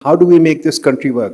How do we make this country work?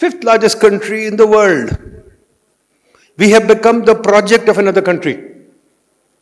5th largest country in the world. We have become the project of another country.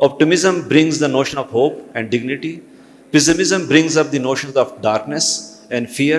Optimism brings the notion of hope and dignity. Pessimism brings up the notions of darkness and fear.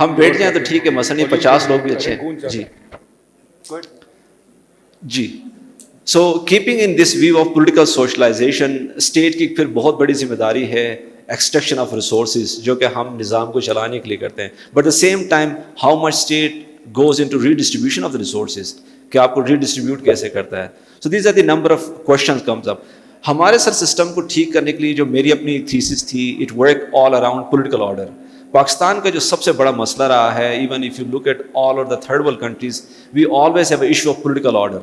ہم بیٹھ جائیں تو ٹھیک ہے، مسئلہ نہیں، 50 لوگ بھی اچھے ہیں. جی جی. So keeping in this view of political socialization, state کی پھر بہت بڑی ذمہ داری ہے ایکسٹریکشن آف ریسورسز، جو کہ ہم نظام کو چلانے کے لیے کرتے ہیں. But the same time how much state goes into redistribution of the resources, کہ آپ کو ری ڈسٹریبیوٹ کیسے کرتا ہے. So these are the number of questions comes up. ہمارے سسٹم کو ٹھیک کرنے کے لیے جو میری اپنی تھیسس تھی، it work all around political order. Pakistan کا جو سب سے بڑا مسئلہ رہا ہے، even if you look at all of the third world countries, we always have a issue of political order.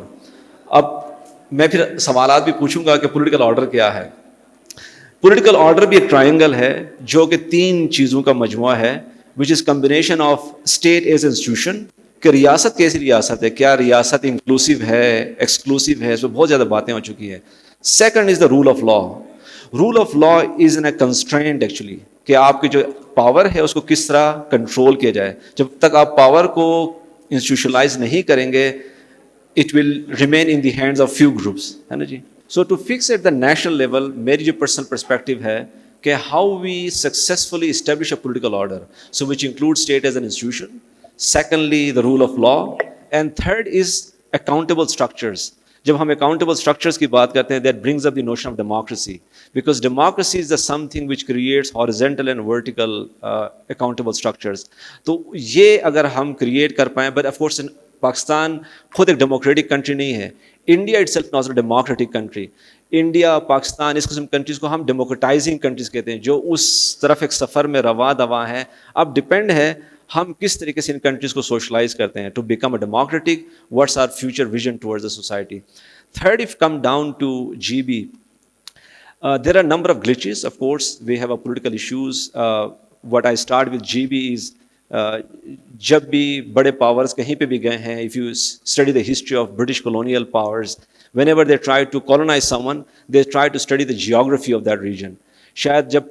اب میں پھر سوالات بھی پوچھوں گا کہ پولیٹیکل آرڈر کیا ہے. پولیٹیکل آرڈر بھی ایک ٹرائنگل ہے جو کہ 3 چیزوں کا مجموعہ ہے، which is combination of state as institution, کہ ریاست کیسی ریاست ہے، کیا ریاست انکلوسیو ہے، ایکسکلوسیو ہے، اس میں بہت زیادہ باتیں ہو چکی ہیں. Second is the rule of law. Rule of law is in a constraint actually, کہ آپ کی جو پاور ہے اس کو کس طرح کنٹرول کیا جائے. جب تک آپ پاور کو انسٹیٹیوشنلائز نہیں کریں گے، it will remain in the hands of few groups, ہے نا جی. So to fix at the national level، میری جو personal perspective ہے کہ how we successfully establish a political order, so which includes state as an institution, secondly the rule of law, and third is accountable structures. جب ہم accountable structures کی بات کرتے ہیں، that brings up the notion of democracy, because democracy is the something which creates horizontal and vertical accountable structures. تو یہ اگر ہم create کر پائیں، but of course پاکستان خود ایک ڈیموکریٹک کنٹری نہیں ہے. India itself not a democratic country. India, Pakistan, اس قسم کنٹریز کو ہم ڈیموکریٹائزنگ کنٹریز کہتے ہیں، جو اس طرف ایک سفر میں رواں دواں ہیں. اب ڈپینڈ ہے ہم کس طریقے سے ان کنٹریز کو سوشلائز کرتے ہیں to become a democratic. What's our future vision towards the society. Third, if come down to G B, there are number of glitches. Of course we have a political issues. What I start with GB is جب بھی بڑے powers کہیں پہ بھی گئے ہیں، if you study the history of British colonial powers, whenever they try to colonize someone, they try to study the geography of that region. شاید جب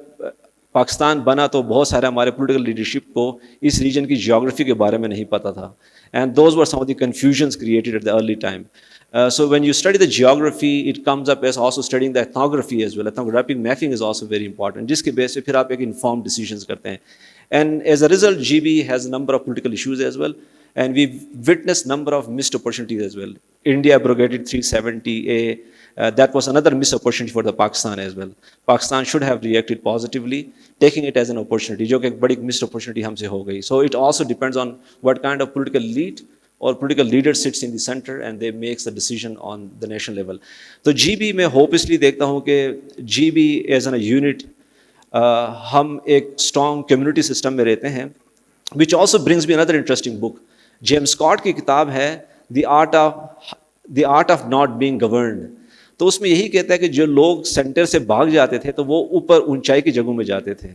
پاکستان بنا تو بہت سارے ہمارے پولیٹیکل لیڈرشپ کو اس ریجن کی جیوگرافی کے بارے میں نہیں پتہ تھا، and those were some of the confusions created at the early time. So when you study the geography, it comes up as also studying the ethnography as well. Ethnographic mapping is also very important, جس کے بیس پہ پھر آپ ایک informed decisions کرتے ہیں. And as a result, GB has a number of political issues as well, and we've witnessed number of missed opportunities as well. India abrogated 370A. That was another missed opportunity for the Pakistan as well. Pakistan should have reacted positively, taking it as an opportunity, جو کہ ایک بڑی missed opportunity ہم سے ہو گئی. So it also depends on what kind of political lead or political leader sits in the center and they makes the decision on the national level. تو GB میں hope اس لیے دیکھتا ہوں کہ GB as a unit، ہم ایک strong community system میں رہتے ہیں. Which also brings me another interesting book. James Scott کی کتاب ہے the art of not being governed. تو اس میں یہی کہتا ہے کہ جو لوگ سینٹر سے بھاگ جاتے تھے تو وہ اوپر اونچائی کی جگہوں میں جاتے تھے.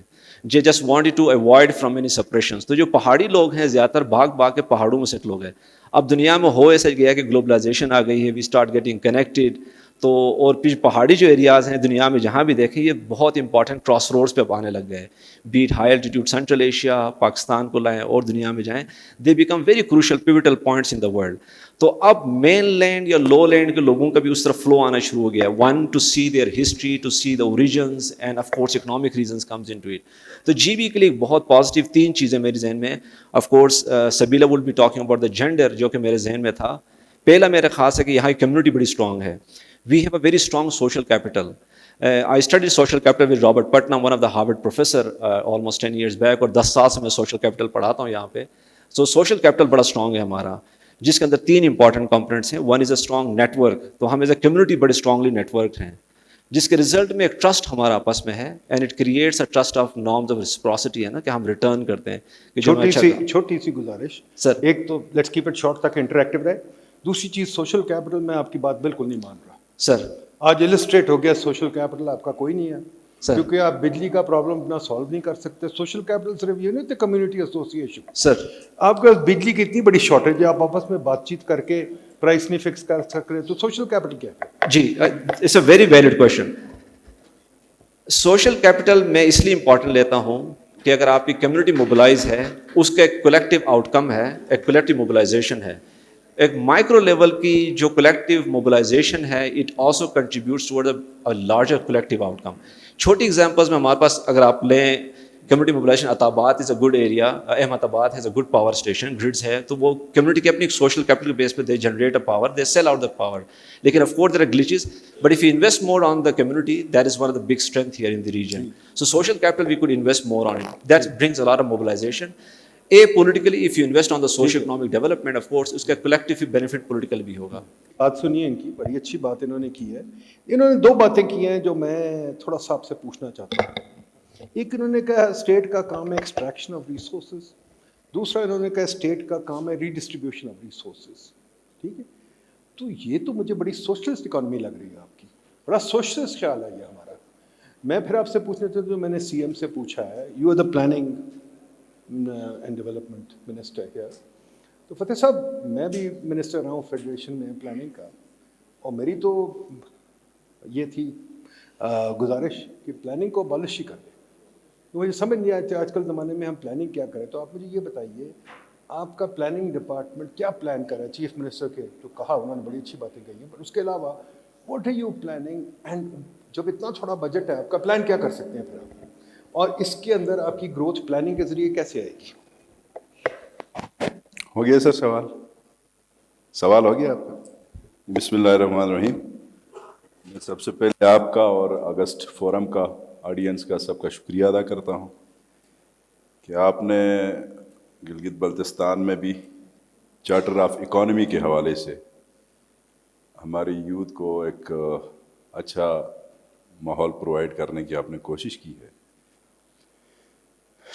جے just wanted to avoid from any suppressions. تو جو پہاڑی لوگ ہیں زیادہ تر بھاگ کے پہاڑوں میں سیٹل ہو گئے. اب دنیا میں ہو ایسا گیا کہ گلوبلائزیشن آ گئی ہے، وی اسٹارٹ گیٹنگ کنیکٹیڈ. تو اور پھر پہاڑی جو ایریاز ہیں دنیا میں جہاں بھی دیکھیں، یہ بہت امپورٹنٹ کراس روڈس پہ آنے لگ گئے. Be it high altitude Central Asia, Pakistan کو لائیں اور دنیا میں جائیں، they become very crucial pivotal points in the world. تو اب مین لینڈ یا لو لینڈ کے لوگوں کا بھی اس طرف فلو آنا شروع ہو گیا. One to see their history, to see the origins, and of course economic reasons comes into it. تو جی بی کے لیے بہت پازیٹیو 3 چیزیں میرے ذہن میں. آف کورس سبیلا will be talking about the gender, جو کہ میرے ذہن میں تھا. پہلا میرا خاص ہے کہ یہاں کی کمیونٹی بڑی اسٹرانگ ہے. We have a very strong social capital. I studied social capital with Robert Putnam, one of the Harvard professor, almost 10 years back. اور 10 سال سے میں social capital پڑھاتا ہوں یہاں پہ. So social capital بڑا strong ہے ہمارا، جس کے اندر 3 important components ہیں. One is a strong network. تو ہم as a community بڑے strongly networked ہیں، جس کے رزلٹ میں ایک ٹرسٹ ہمارا آپس میں ہے. And it creates a trust of norms of reciprocity, ہے نا، کہ ہم ریٹرن کرتے ہیں. چھوٹی سی گزارش سر، ایک تو لیٹس کیپ اٹ شارٹ تک انٹریکٹیو رہے. دوسری چیز سوشل کیپٹل، میں آپ کی بات بالکل نہیں مان رہا سر. آج السٹریٹ ہو گیا سوشل کیپٹل آپ کا کوئی نہیں ہے، کیونکہ آپ بجلی کا پرابلم اپنا سالو نہیں کر سکتے. سوشل کیپٹل صرف یہ نہیں تھے کمیونٹی ایسوسیشن. سر، آپ کے بجلی کی اتنی بڑی شارٹیج ہے، آپ آپس میں بات چیت کر کے پرائس نہیں فکس کر سکتے، تو سوشل کیپٹل کیا ہے؟ جی، it's a very valid question. Social capital میں اس لیے امپورٹنٹ لیتا ہوں کہ اگر آپ کی کمیونٹی موبلائز ہے، اس کا ایک کولیکٹیو آؤٹ کم ہے، ایک کولیکٹیو موبلائزیشن ہے. ایک مائکرو لیول کی جو کولیکٹیو موبلائزیشن ہے، it also contributes toward a larger collective outcome. چھوٹی ایگزامپلس میں ہمارے پاس اگر آپ لیں، community mobilization Attabad is a good area, Ahmadabad has a good power station, grids ہے, تو وہ کمیونٹی کی اپنی سوشل کیپٹل بیس پہ they generate a power, they sell out the power. لیکن of course there are glitches, but if you invest more on the community, that is one of the big strength here in the region. So social capital we could invest more on it, that brings a lot of mobilization. politically if you invest on the socio economic development, of course اس کا collective benefit political بھی ہوگا. بات سنیے ان کی, بڑی اچھی بات انہوں نے کی ہے. انہوں نے دو باتیں کی ہیں جو میں تھوڑا سا آپ سے پوچھنا چاہتا ہوں. ایک انہوں نے کہا اسٹیٹ کا کام ہے ایکسٹریکشن آف ریسورسز, دوسرا انہوں نے کہا اسٹیٹ کا کام ہے ریڈسٹریبیوشن آف ریسورسز. ٹھیک ہے, تو یہ تو مجھے بڑی سوشلسٹ اکانومی لگ رہی ہے آپ کی, بڑا سوشلسٹ خیال ہے یہ ہمارا. میں پھر آپ سے پوچھنا چاہتا ہوں, جو میں نے سی ایم سے پوچھا ہے, you are the planning and development minister ہے, تو فتح صاحب میں بھی منسٹر رہا ہوں فیڈریشن میں پلاننگ کا, اور میری تو یہ تھی گزارش کہ پلاننگ کو ابالش ہی کر دیں. مجھے سمجھ نہیں آتی آج کل زمانے میں ہم پلاننگ کیا کریں. تو آپ مجھے یہ بتائیے آپ کا پلاننگ ڈپارٹمنٹ کیا پلان کر رہا ہے؟ چیف منسٹر کے تو کہا, انہوں نے بڑی اچھی باتیں کہی ہیں, پر اس کے علاوہ what are you planning, and جب اتنا تھوڑا بجٹ ہے آپ کا, پلان کیا کر سکتے ہیں پھر آپ, اور اس کے اندر آپ کی گروتھ پلاننگ کے ذریعے کیسے آئے گی؟ ہو گیا سر سوال ہو گیا آپ کا. بسم اللہ الرحمن الرحیم. میں سب سے پہلے آپ کا اور اگست فورم کا آڈینس کا سب کا شکریہ ادا کرتا ہوں کہ آپ نے گلگت بلتستان میں بھی چارٹر آف اکانومی کے حوالے سے ہماری یوتھ کو ایک اچھا ماحول پرووائڈ کرنے کی آپ نے کوشش کی ہے.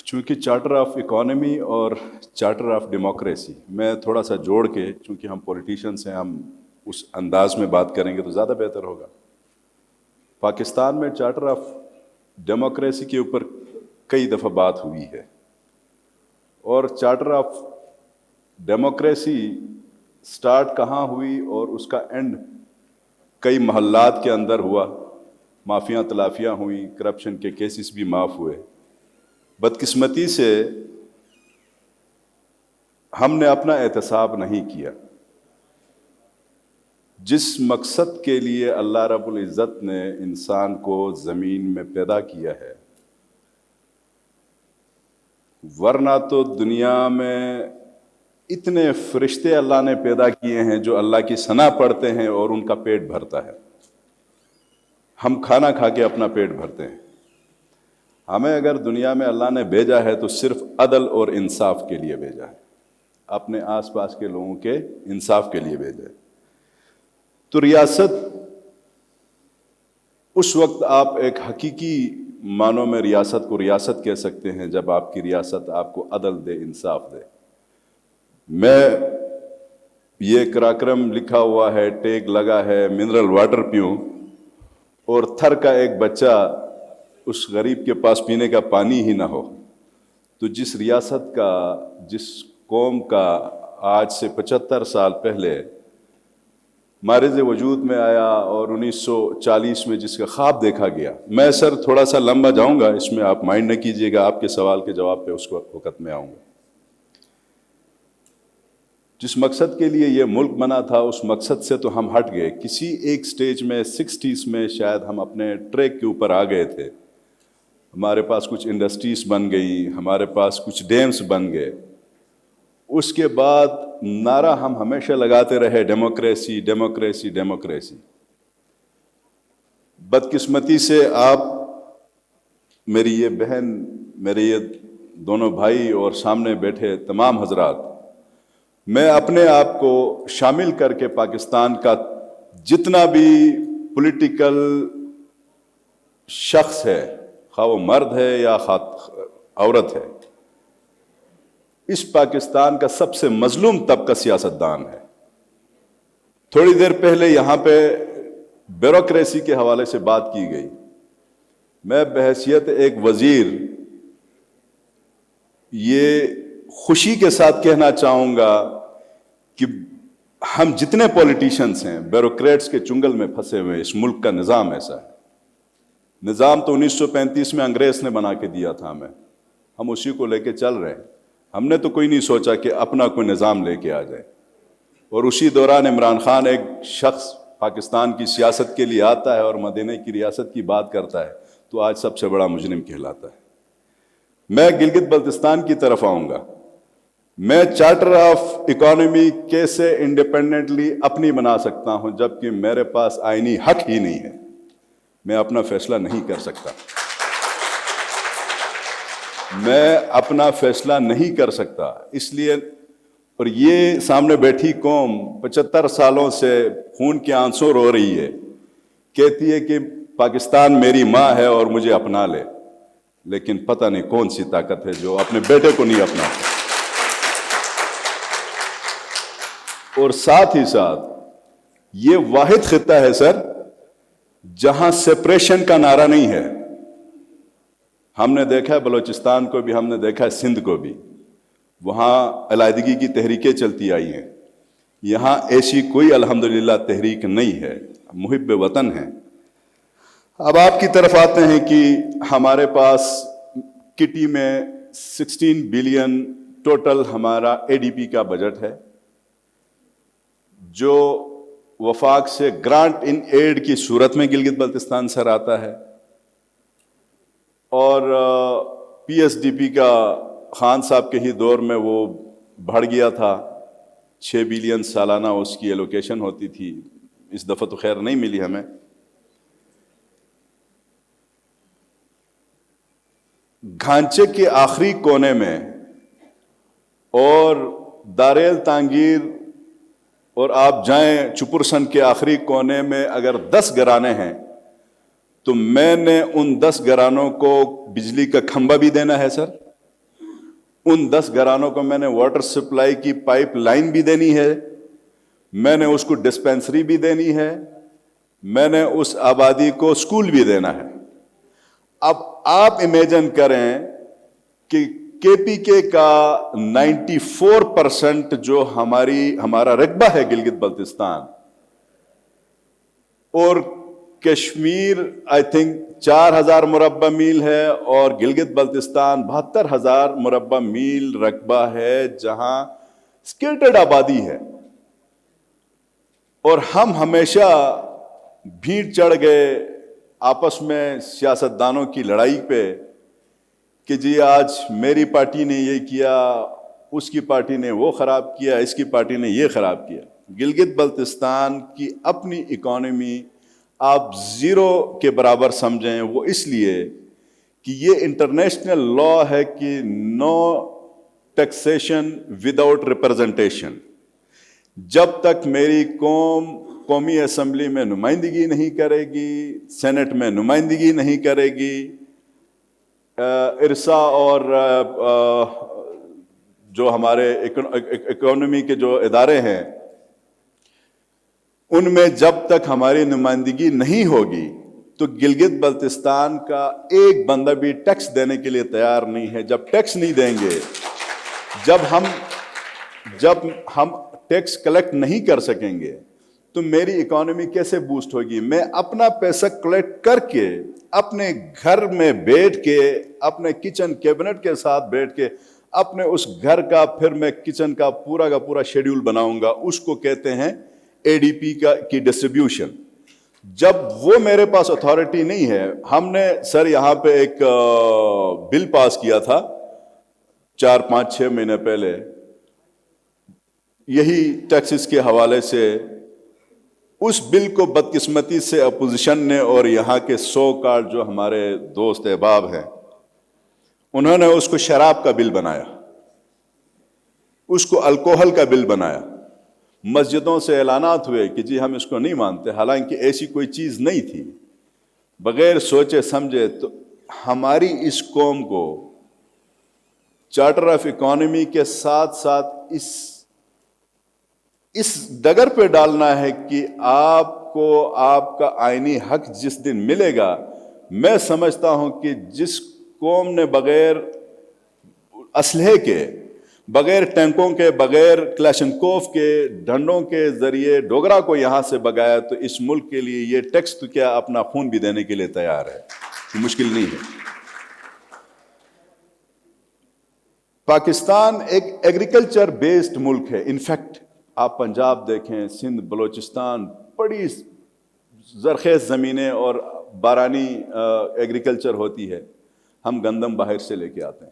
چونکہ چارٹر آف اکانومی اور چارٹر آف ڈیموکریسی میں تھوڑا سا جوڑ کے, چونکہ ہم پولیٹیشینس ہیں, ہم اس انداز میں بات کریں گے تو زیادہ بہتر ہوگا. پاکستان میں چارٹر آف ڈیموکریسی کے اوپر کئی دفعہ بات ہوئی ہے, اور چارٹر آف ڈیموکریسی سٹارٹ کہاں ہوئی اور اس کا اینڈ کئی محلات کے اندر ہوا. مافیاں تلافیاں ہوئیں, کرپشن کے کیسز بھی معاف ہوئے. بدقسمتی سے ہم نے اپنا احتساب نہیں کیا. جس مقصد کے لیے اللہ رب العزت نے انسان کو زمین میں پیدا کیا ہے, ورنہ تو دنیا میں اتنے فرشتے اللہ نے پیدا کیے ہیں جو اللہ کی ثنا پڑھتے ہیں اور ان کا پیٹ بھرتا ہے. ہم کھانا کھا کے اپنا پیٹ بھرتے ہیں. ہمیں اگر دنیا میں اللہ نے بھیجا ہے تو صرف عدل اور انصاف کے لیے بھیجا ہے, اپنے آس پاس کے لوگوں کے انصاف کے لیے بھیجا ہے. تو ریاست اس وقت آپ ایک حقیقی معنوں میں ریاست کو ریاست کہہ سکتے ہیں جب آپ کی ریاست آپ کو عدل دے, انصاف دے. میں یہ کراکرم لکھا ہوا ہے, ٹیگ لگا ہے, منرل واٹر پیوں, اور تھر کا ایک بچہ اس غریب کے پاس پینے کا پانی ہی نہ ہو. تو جس ریاست کا, جس قوم کا آج سے 75 سال پہلے مارز وجود میں آیا اور 1940 میں جس کا خواب دیکھا گیا, میں سر تھوڑا سا لمبا جاؤں گا اس میں, آپ مائنڈ نہ کیجیے گا, آپ کے سوال کے جواب پہ اس وقت میں آؤں گا. جس مقصد کے لیے یہ ملک بنا تھا اس مقصد سے تو ہم ہٹ گئے. کسی ایک سٹیج میں 60s میں شاید ہم اپنے ٹریک کے اوپر آ گئے تھے. ہمارے پاس کچھ انڈسٹریز بن گئی, ہمارے پاس کچھ ڈیمز بن گئے. اس کے بعد نعرہ ہم ہمیشہ لگاتے رہے ڈیموکریسی ڈیموکریسی ڈیموکریسی. بدقسمتی سے آپ, میری یہ بہن, میرے یہ دونوں بھائی اور سامنے بیٹھے تمام حضرات, میں اپنے آپ کو شامل کر کے پاکستان کا جتنا بھی پولیٹیکل شخص ہے, خواہ وہ مرد ہے یا عورت ہے, اس پاکستان کا سب سے مظلوم طبقہ سیاستدان ہے. تھوڑی دیر پہلے یہاں پہ بیوروکریسی کے حوالے سے بات کی گئی. میں بحیثیت ایک وزیر یہ خوشی کے ساتھ کہنا چاہوں گا کہ ہم جتنے پولیٹیشنز ہیں بیوروکریٹس کے چنگل میں پھنسے ہوئے. اس ملک کا نظام ایسا ہے. نظام تو 1935 میں انگریز نے بنا کے دیا تھا ہمیں, ہم اسی کو لے کے چل رہے ہیں. ہم نے تو کوئی نہیں سوچا کہ اپنا کوئی نظام لے کے آ جائے. اور اسی دوران عمران خان ایک شخص پاکستان کی سیاست کے لیے آتا ہے اور مدینہ کی ریاست کی بات کرتا ہے, تو آج سب سے بڑا مجرم کہلاتا ہے. میں گلگت بلتستان کی طرف آؤں گا. میں چارٹر آف اکانومی کیسے انڈیپینڈنٹلی اپنی بنا سکتا ہوں جبکہ میرے پاس آئینی حق ہی نہیں ہے. میں اپنا فیصلہ نہیں کر سکتا. میں اپنا فیصلہ نہیں کر سکتا. اس لیے اور یہ سامنے بیٹھی قوم 75 سالوں سے خون کے آنسو رو رہی ہے, کہتی ہے کہ پاکستان میری ماں ہے اور مجھے اپنا لے, لیکن پتہ نہیں کون سی طاقت ہے جو اپنے بیٹے کو نہیں اپناتی. اور ساتھ ہی ساتھ یہ واحد خطہ ہے سر جہاں سپریشن کا نعرہ نہیں ہے. ہم نے دیکھا ہے بلوچستان کو بھی, ہم نے دیکھا ہے سندھ کو بھی, وہاں علیحدگی کی تحریکیں چلتی آئی ہیں. یہاں ایسی کوئی الحمدللہ تحریک نہیں ہے, محب وطن ہیں. اب آپ کی طرف آتے ہیں کہ ہمارے پاس کٹی میں 16 بلین ٹوٹل ہمارا اے ڈی پی کا بجٹ ہے جو وفاق سے گرانٹ ان ایڈ کی صورت میں گلگت بلتستان سر آتا ہے, اور پی ایس ڈی پی کا خان صاحب کے ہی دور میں وہ بڑھ گیا تھا. 6 بلین سالانہ اس کی ایلوکیشن ہوتی تھی. اس دفعہ تو خیر نہیں ملی ہمیں. گھانچے کے آخری کونے میں اور داریل تانگیر اور آپ جائیں چپرسن کے آخری کونے میں اگر 10 گھرانے ہیں تو میں نے ان 10 گھرانوں کو بجلی کا کھمبا بھی دینا ہے سر. ان 10 گھرانوں کو میں نے واٹر سپلائی کی پائپ لائن بھی دینی ہے, میں نے اس کو ڈسپینسری بھی دینی ہے, میں نے اس آبادی کو سکول بھی دینا ہے. اب آپ امیجن کریں کہ کے پی کے کا 94% جو ہمارا رقبہ ہے گلگت بلتستان, اور کشمیر آئی تھنک 4000 مربع میل ہے اور گلگت بلتستان 72,000 مربع میل رقبہ ہے جہاں سکیٹرڈ آبادی ہے. اور ہم ہمیشہ بھیڑ چڑھ گئے آپس میں سیاستدانوں کی لڑائی پہ کہ جی آج میری پارٹی نے یہ کیا, اس کی پارٹی نے وہ خراب کیا, اس کی پارٹی نے یہ خراب کیا. گلگت بلتستان کی اپنی اکانومی آپ زیرو کے برابر سمجھیں, وہ اس لیے کہ یہ انٹرنیشنل لا ہے کہ نو ٹیکسیشن وداؤٹ ریپرزنٹیشن. جب تک میری قوم قومی اسمبلی میں نمائندگی نہیں کرے گی, سینٹ میں نمائندگی نہیں کرے گی, ارسا اور جو ہمارے اکانومی کے جو ادارے ہیں ان میں جب تک ہماری نمائندگی نہیں ہوگی تو گلگت بلتستان کا ایک بندہ بھی ٹیکس دینے کے لیے تیار نہیں ہے. جب ٹیکس نہیں دیں گے, جب ہم ٹیکس کلیکٹ نہیں کر سکیں گے تو میری اکانومی کیسے بوسٹ ہوگی؟ میں اپنا پیسہ کلیکٹ کر کے اپنے گھر میں بیٹھ کے اپنے کچن کیبنٹ کے ساتھ بیٹھ کے اپنے اس گھر کا پھر میں کچن کا پورا شیڈیول بناؤں گا, اس کو کہتے ہیں اے ڈی پی کی ڈسٹریبیوشن. جب وہ میرے پاس اتھارٹی نہیں ہے, ہم نے سر یہاں پہ ایک بل پاس کیا تھا 4-5-6 مہینے پہلے یہی ٹیکسز کے حوالے سے. اس بل کو بدقسمتی سے اپوزیشن نے اور یہاں کے سو کارڈ جو ہمارے دوست احباب ہیں انہوں نے اس کو شراب کا بل بنایا, اس کو الکوہل کا بل بنایا. مسجدوں سے اعلانات ہوئے کہ جی ہم اس کو نہیں مانتے, حالانکہ ایسی کوئی چیز نہیں تھی. بغیر سوچے سمجھے تو ہماری اس قوم کو چارٹر آف اکانومی کے ساتھ ساتھ اس ڈگر پہ ڈالنا ہے کہ آپ کو آپ کا آئینی حق جس دن ملے گا. میں سمجھتا ہوں کہ جس قوم نے بغیر اسلحے کے, بغیر ٹینکوں کے, بغیر کلاشنکوف کے ڈنڈوں کے ذریعے ڈوگرا کو یہاں سے بگایا, تو اس ملک کے لیے یہ ٹیکس تو کیا اپنا خون بھی دینے کے لیے تیار ہے. یہ مشکل نہیں ہے. پاکستان ایک ایگریکلچر بیسڈ ملک ہے. انفیکٹ آپ پنجاب دیکھیں, سندھ, بلوچستان, بڑی زرخیز زمینیں اور بارانی ایگریکلچر ہوتی ہے. ہم گندم باہر سے لے کے آتے ہیں.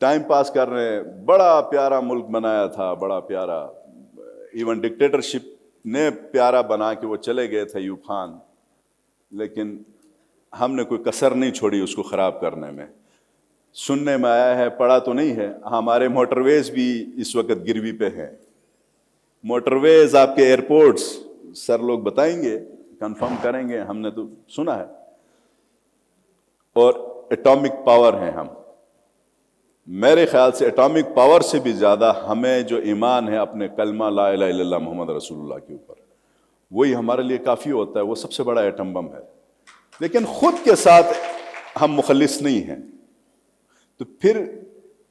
ٹائم پاس کر رہے ہیں. بڑا پیارا ملک بنایا تھا, بڑا پیارا, ایون ڈکٹیٹرشپ نے پیارا بنا کے وہ چلے گئے تھے ایوب خان, لیکن ہم نے کوئی کسر نہیں چھوڑی اس کو خراب کرنے میں. سننے میں آیا ہے, پڑھا تو نہیں ہے, ہمارے موٹر ویز بھی اس وقت گروی پہ ہیں. موٹر ویز, آپ کے ایئرپورٹس, سر لوگ بتائیں گے, کنفرم کریں گے, ہم نے تو سنا ہے. اور ایٹامک پاور ہیں ہم. میرے خیال سے ایٹامک پاور سے بھی زیادہ ہمیں جو ایمان ہے اپنے کلمہ لا الہ الا اللہ محمد رسول اللہ کے اوپر, وہی ہمارے لیے کافی ہوتا ہے. وہ سب سے بڑا ایٹم بم ہے. لیکن خود کے ساتھ ہم مخلص نہیں ہیں, تو پھر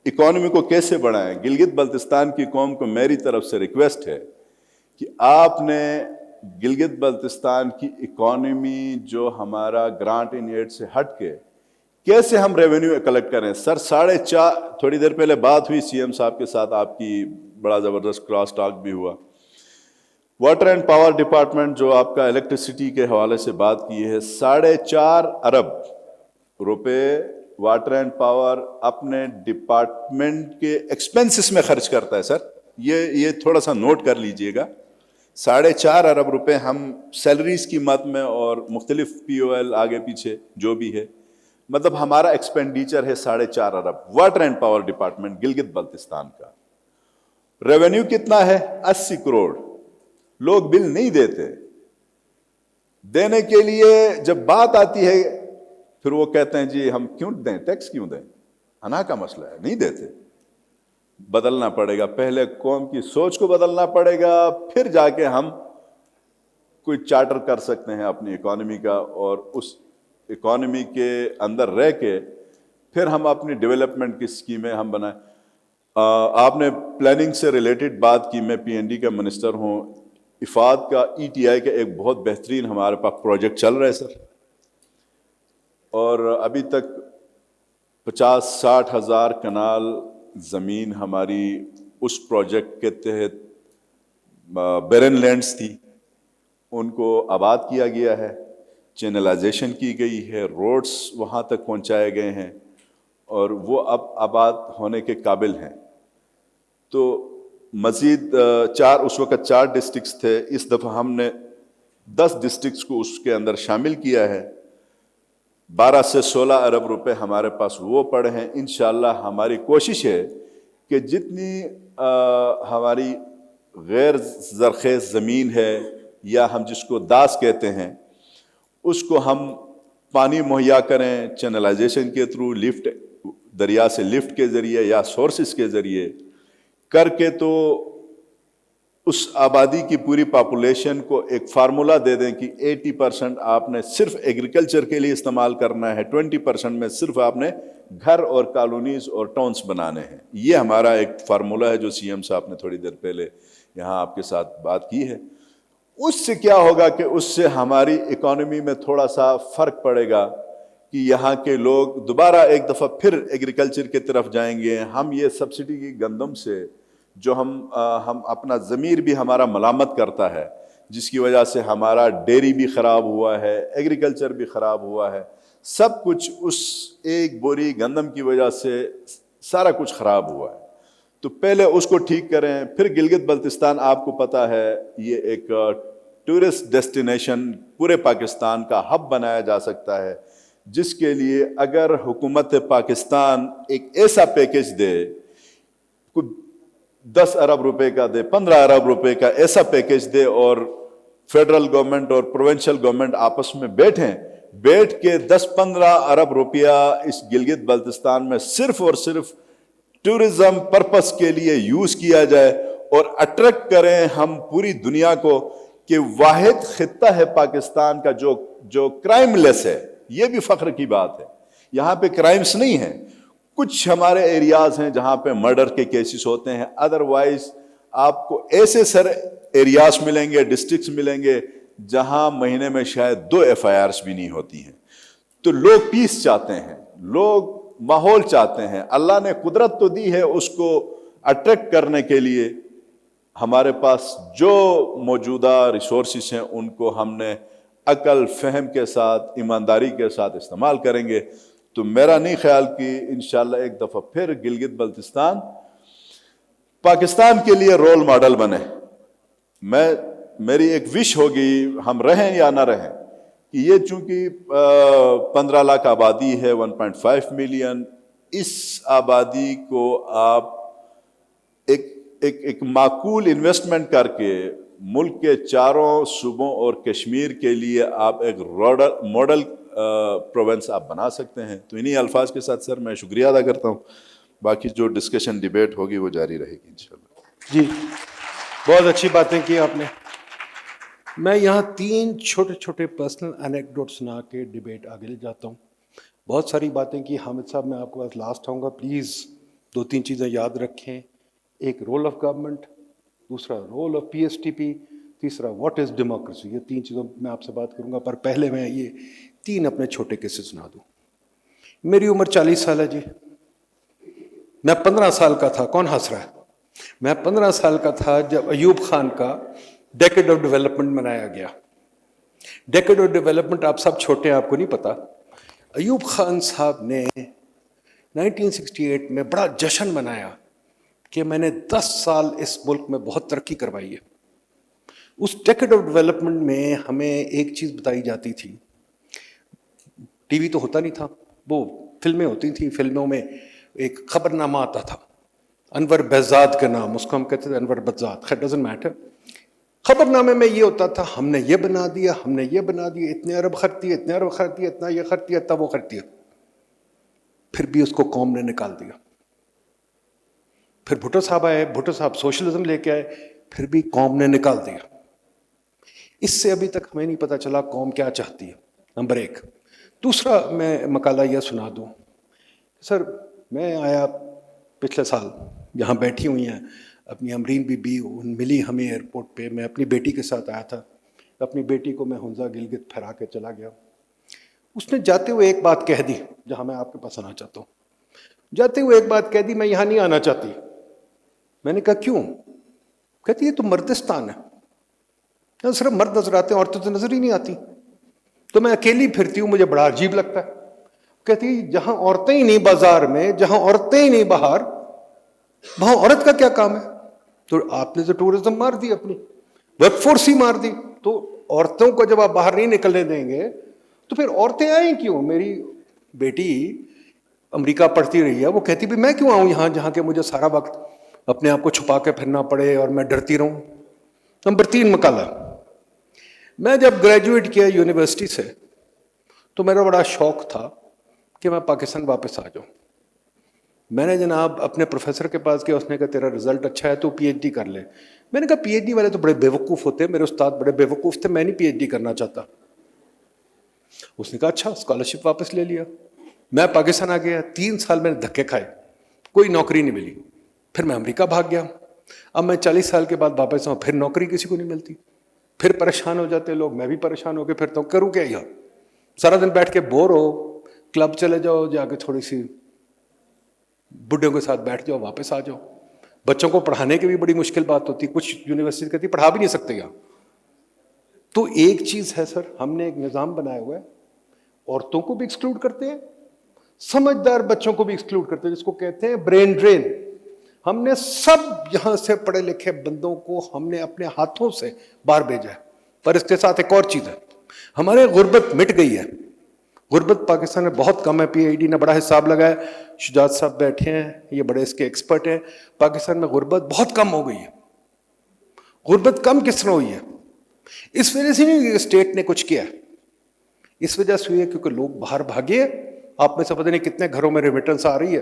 اکانومی کو کیسے بڑھائیں؟ گلگت بلتستان کی قوم کو میری طرف سے ریکویسٹ ہے کہ آپ نے گلگت بلتستان کی اکانومی جو ہمارا گرانٹ ان ایڈ سے ہٹ کے کیسے ہم ریونیو کلیکٹ کریں. سر 4.5 تھوڑی دیر پہلے بات ہوئی سی ایم صاحب کے ساتھ, آپ کی بڑا زبردست کراس ٹاک بھی ہوا. واٹر اینڈ پاور ڈپارٹمنٹ جو آپ کا الیکٹریسٹی کے حوالے سے بات کی ہے, 4.5 ارب روپے واٹر اینڈ پاور اپنے ڈپارٹمنٹ کے ایکسپنسز میں خرچ کرتا ہے. سر یہ تھوڑا سا نوٹ کر لیجئے گا. 4.5 ارب روپے ہم سیلریز کی مد میں اور مختلف پی او ایل آگے پیچھے جو بھی ہے, مطلب ہمارا ایکسپینڈیچر ہے 4.5 ارب water and power department Gilgit Baltistan کا. ریونیو کتنا ہے؟ 80 کروڑ. لوگ بل نہیں دیتے. دینے کے لیے جب بات آتی ہے پھر وہ کہتے ہیں جی ہم کیوں دیں, ٹیکس کیوں دیں, انا کا مسئلہ ہے, نہیں دیتے. بدلنا پڑے گا, پہلے قوم کی سوچ کو بدلنا پڑے گا, پھر جا کے ہم کوئی چارٹر کر سکتے ہیں اپنی اکانومی کا, اور اس اکانومی کے اندر رہ کے پھر ہم اپنی ڈیولپمنٹ کی اسکیمیں ہم بنائیں. آپ نے پلاننگ سے ریلیٹڈ بات کی, میں پی این ڈی کا منسٹر ہوں. افاد کا ای ٹی آئی کا ایک بہت بہترین ہمارے پاس پروجیکٹ چل رہا ہے سر, اور ابھی تک 50-60 ہزار کنال زمین ہماری اس پروجیکٹ کے تحت بیرن لینڈز تھی, ان کو آباد کیا گیا ہے, چینلائزیشن کی گئی ہے, روڈز وہاں تک پہنچائے گئے ہیں, اور وہ اب آباد ہونے کے قابل ہیں. تو مزید اس وقت 4 ڈسٹرکٹس تھے, اس دفعہ ہم نے 10 ڈسٹرکٹس کو اس کے اندر شامل کیا ہے. 12 سے 16 ارب روپے ہمارے پاس وہ پڑے ہیں. انشاءاللہ ہماری کوشش ہے کہ جتنی ہماری غیر زرخیز زمین ہے, یا ہم جس کو داس کہتے ہیں, اس کو ہم پانی مہیا کریں چینلائزیشن کے تھرو, لفٹ, دریا سے لفٹ کے ذریعے یا سورسز کے ذریعے کر کے, تو اس آبادی کی پوری پاپولیشن کو ایک فارمولا دے دیں کہ 80% آپ نے صرف ایگریکلچر کے لیے استعمال کرنا ہے, 20% میں صرف آپ نے گھر اور کالونیز اور ٹاؤنز بنانے ہیں. یہ ہمارا ایک فارمولا ہے جو سی ایم صاحب نے تھوڑی دیر پہلے یہاں آپ کے ساتھ بات کی ہے. اس سے کیا ہوگا کہ اس سے ہماری اکانومی میں تھوڑا سا فرق پڑے گا کہ یہاں کے لوگ دوبارہ ایک دفعہ پھر ایگریکلچر کی طرف جائیں گے. ہم یہ سبسڈی کی گندم سے جو ہم اپنا ضمیر بھی ہمارا ملامت کرتا ہے, جس کی وجہ سے ہمارا ڈیری بھی خراب ہوا ہے, ایگریکلچر بھی خراب ہوا ہے, سب کچھ اس ایک بوری گندم کی وجہ سے سارا کچھ خراب ہوا ہے. تو پہلے اس کو ٹھیک کریں. پھر گلگت بلتستان آپ کو پتہ ہے یہ ایک ٹورسٹ ڈیسٹینیشن پورے پاکستان کا ہب بنایا جا سکتا ہے, جس کے لیے اگر حکومت پاکستان ایک ایسا پیکیج دے, 10 ارب روپے کا دے, 15 ارب روپے کا ایسا پیکیج دے, اور فیڈرل گورنمنٹ اور پروونشل گورنمنٹ آپس میں بیٹھ کے 10-15 ارب روپیہ اس گلگت بلتستان میں صرف اور صرف ٹورزم پرپس کے لیے یوز کیا جائے, اور اٹریکٹ کریں ہم پوری دنیا کو کہ واحد خطہ ہے پاکستان کا جو کرائم لیس ہے. یہ بھی فخر کی بات ہے, یہاں پہ کرائمز نہیں ہیں. کچھ ہمارے ایریاز ہیں جہاں پہ مرڈر کے کیسز ہوتے ہیں, ادروائز آپ کو ایسے ایریاز ملیں گے, ڈسٹرکٹس ملیں گے جہاں مہینے میں شاید 2 FIRs بھی نہیں ہوتی ہیں. تو لوگ پیس چاہتے ہیں, لوگ ماحول چاہتے ہیں. اللہ نے قدرت تو دی ہے اس کو اٹریکٹ کرنے کے لیے. ہمارے پاس جو موجودہ ریسورسز ہیں ان کو ہم نے عقل فہم کے ساتھ, ایمانداری کے ساتھ استعمال کریں گے تو میرا نہیں خیال کہ انشاءاللہ ایک دفعہ پھر گلگت بلتستان پاکستان کے لیے رول ماڈل بنے. میری ایک وش ہوگی ہم رہیں یا نہ رہیں کہ یہ چونکہ 15 لاکھ آبادی ہے 1.5 ملین, اس آبادی کو آپ ایک معقول انویسٹمنٹ کر کے ملک کے چاروں صوبوں اور کشمیر کے لیے آپ ایک ماڈل پروونس آپ بنا سکتے ہیں. تو انہی الفاظ کے ساتھ سر میں شکریہ ادا کرتا ہوں. باقی جو ڈسکشن ڈیبیٹ ہوگی وہ جاری رہے گی انشاءاللہ. جی بہت اچھی باتیں کی آپ نے. میں یہاں 3 چھوٹے چھوٹے پرسنل انیکڈوٹ سنا کے ڈیبیٹ آگے لے جاتا ہوں. بہت ساری باتیں کی حامد صاحب, میں آپ کے پاس لاسٹ آؤں گا. پلیز 2-3 چیزیں یاد رکھیں. ایک رول آف گورنمنٹ, دوسرا role of P S T P, تیسرا واٹ از ڈیموکریسی. یہ 3 چیزوں میں آپ سے بات کروں گا, پر پہلے میں یہ 3 اپنے چھوٹے قصے سنا دوں. میری عمر 40 سال ہے جی. میں 15 سال کا تھا. کون ہنس رہا ہے؟ میں 15 سال کا تھا جب ایوب خان کا ڈیکیڈ آف ڈیولپمنٹ منایا گیا. ڈیکیڈ آف ڈیولپمنٹ آپ سب چھوٹے ہیں, آپ کو نہیں پتا. ایوب خان صاحب نے 1968 میں بڑا جشن منایا کہ میں نے 10 سال اس ملک میں بہت ترقی کروائی ہے. اس ڈیکیڈ آف ڈیولپمنٹ میں ہمیں ایک چیز بتائی جاتی تھی. ٹی وی تو ہوتا نہیں تھا, وہ فلمیں ہوتی تھیں. فلموں میں ایک خبر نامہ آتا تھا, انور بہزاد کا نام, اس کو ہم کہتے تھے انور بہزاد, خیر ڈزنٹ میٹر. خبر نامے میں یہ ہوتا تھا ہم نے یہ بنا دیا, ہم نے یہ بنا دیا, اتنے ارب خرچ دیے, اتنے ارب خرچ دیے, اتنا یہ خرچ دیا, اتنا وہ خرچ دیا. پھر بھی اس کو قوم نے نکال دیا. پھر بھٹو صاحب آئے, بھٹو صاحب سوشلزم لے کے آئے, پھر بھی قوم نے نکال دیا. اس سے ابھی تک ہمیں نہیں پتا چلا قوم کیا چاہتی ہے, نمبر 1. دوسرا میں مقالہ یہ سنا دوں. سر میں آیا پچھلے سال, یہاں بیٹھی ہوئی ہیں اپنی امرین بی بی, ملی ہمیں ایئرپورٹ پہ. میں اپنی بیٹی کے ساتھ آیا تھا. اپنی بیٹی کو میں ہنزا گلگت پھرا کے چلا گیا. اس نے جاتے ہوئے ایک بات کہہ دی, جہاں میں آپ کے پاس آنا چاہتا ہوں. جاتے ہوئے ایک بات کہہ دی, میں یہاں نہیں آنا چاہتی. میں نے کہا کیوں؟ کہتی یہ تو مردستان ہے, صرف مرد نظر آتے ہیں, عورتیں تو نظر ہی نہیں آتی. تو میں اکیلی پھرتی ہوں, مجھے بڑا عجیب لگتا ہے. کہتی جہاں عورتیں ہی نہیں بازار میں, جہاں عورتیں ہی نہیں باہر, وہاں عورت کا کیا کام ہے؟ تو آپ نے تو ٹورزم مار دی, اپنی ورک فورس ہی مار دی. تو عورتوں کو جب آپ باہر نہیں نکلنے دیں گے تو پھر عورتیں آئیں کیوں؟ میری بیٹی امریکہ پڑھتی رہی ہے, وہ کہتی بھی میں کیوں آؤں یہاں جہاں کہ مجھے سارا وقت اپنے آپ کو چھپا کے پھرنا پڑے اور میں ڈرتی رہوں. نمبر 3 مقالہ. میں جب گریجویٹ کیا یونیورسٹی سے تو میرا بڑا شوق تھا کہ میں پاکستان واپس آ جاؤں. میں نے جناب اپنے پروفیسر کے پاس گیا, اس نے کہا تیرا رزلٹ اچھا ہے تو پی ایچ ڈی کر لے. میں نے کہا پی ایچ ڈی والے تو بڑے بیوقوف ہوتے ہیں, میرے استاد بڑے بیوقوف تھے, میں نہیں پی ایچ ڈی کرنا چاہتا. اس نے کہا اچھا, اسکالرشپ واپس لے لیا. میں پاکستان آ گیا, 3 سال میں نے دھکے کھائے, کوئی نوکری نہیں ملی. پھر میں امریکہ بھاگ گیا. اب میں 40 سال کے بعد واپس آؤں, پھر نوکری کسی کو نہیں ملتی. پھر پریشان ہو جاتے لوگ, میں بھی پریشان ہو کے پھرتا ہوں, کروں کیا یار؟ سارا دن بیٹھ کے بور ہو, کلب چلے جاؤ, جا کے تھوڑی سی بڈھوں کے ساتھ بیٹھ جاؤ, واپس آ جاؤ. بچوں کو پڑھانے کی بھی بڑی مشکل بات ہوتی, کچھ یونیورسٹی کہتی پڑھا بھی نہیں سکتے یہاں. تو ایک چیز ہے سر, ہم نے ایک نظام بنایا ہوا ہے, عورتوں کو بھی ایکسکلوڈ کرتے ہیں, سمجھدار بچوں کو بھی ایکسکلوڈ کرتے ہیں, جس کو کہتے ہیں برین ڈرین. ہم نے سب یہاں سے پڑھے لکھے بندوں کو ہم نے اپنے ہاتھوں سے باہر بھیجا ہے. پر اس کے ساتھ ایک اور چیز ہے, ہمارے غربت مٹ گئی ہے. غربت پاکستان میں بہت کم ہے. پی آئی ڈی نے بڑا حساب لگایا, شجاعت صاحب بیٹھے ہیں, یہ بڑے اس کے ایکسپرٹ ہیں. پاکستان میں غربت بہت کم ہو گئی ہے. غربت کم کس طرح ہوئی ہے؟ اس وجہ سے نہیں کہ اسٹیٹ نے کچھ کیا, اس وجہ سے ہوئی ہے کیونکہ لوگ باہر بھاگے. آپ میں سے پتہ نہیں کتنے گھروں میں ریمیٹنس آ رہی ہے,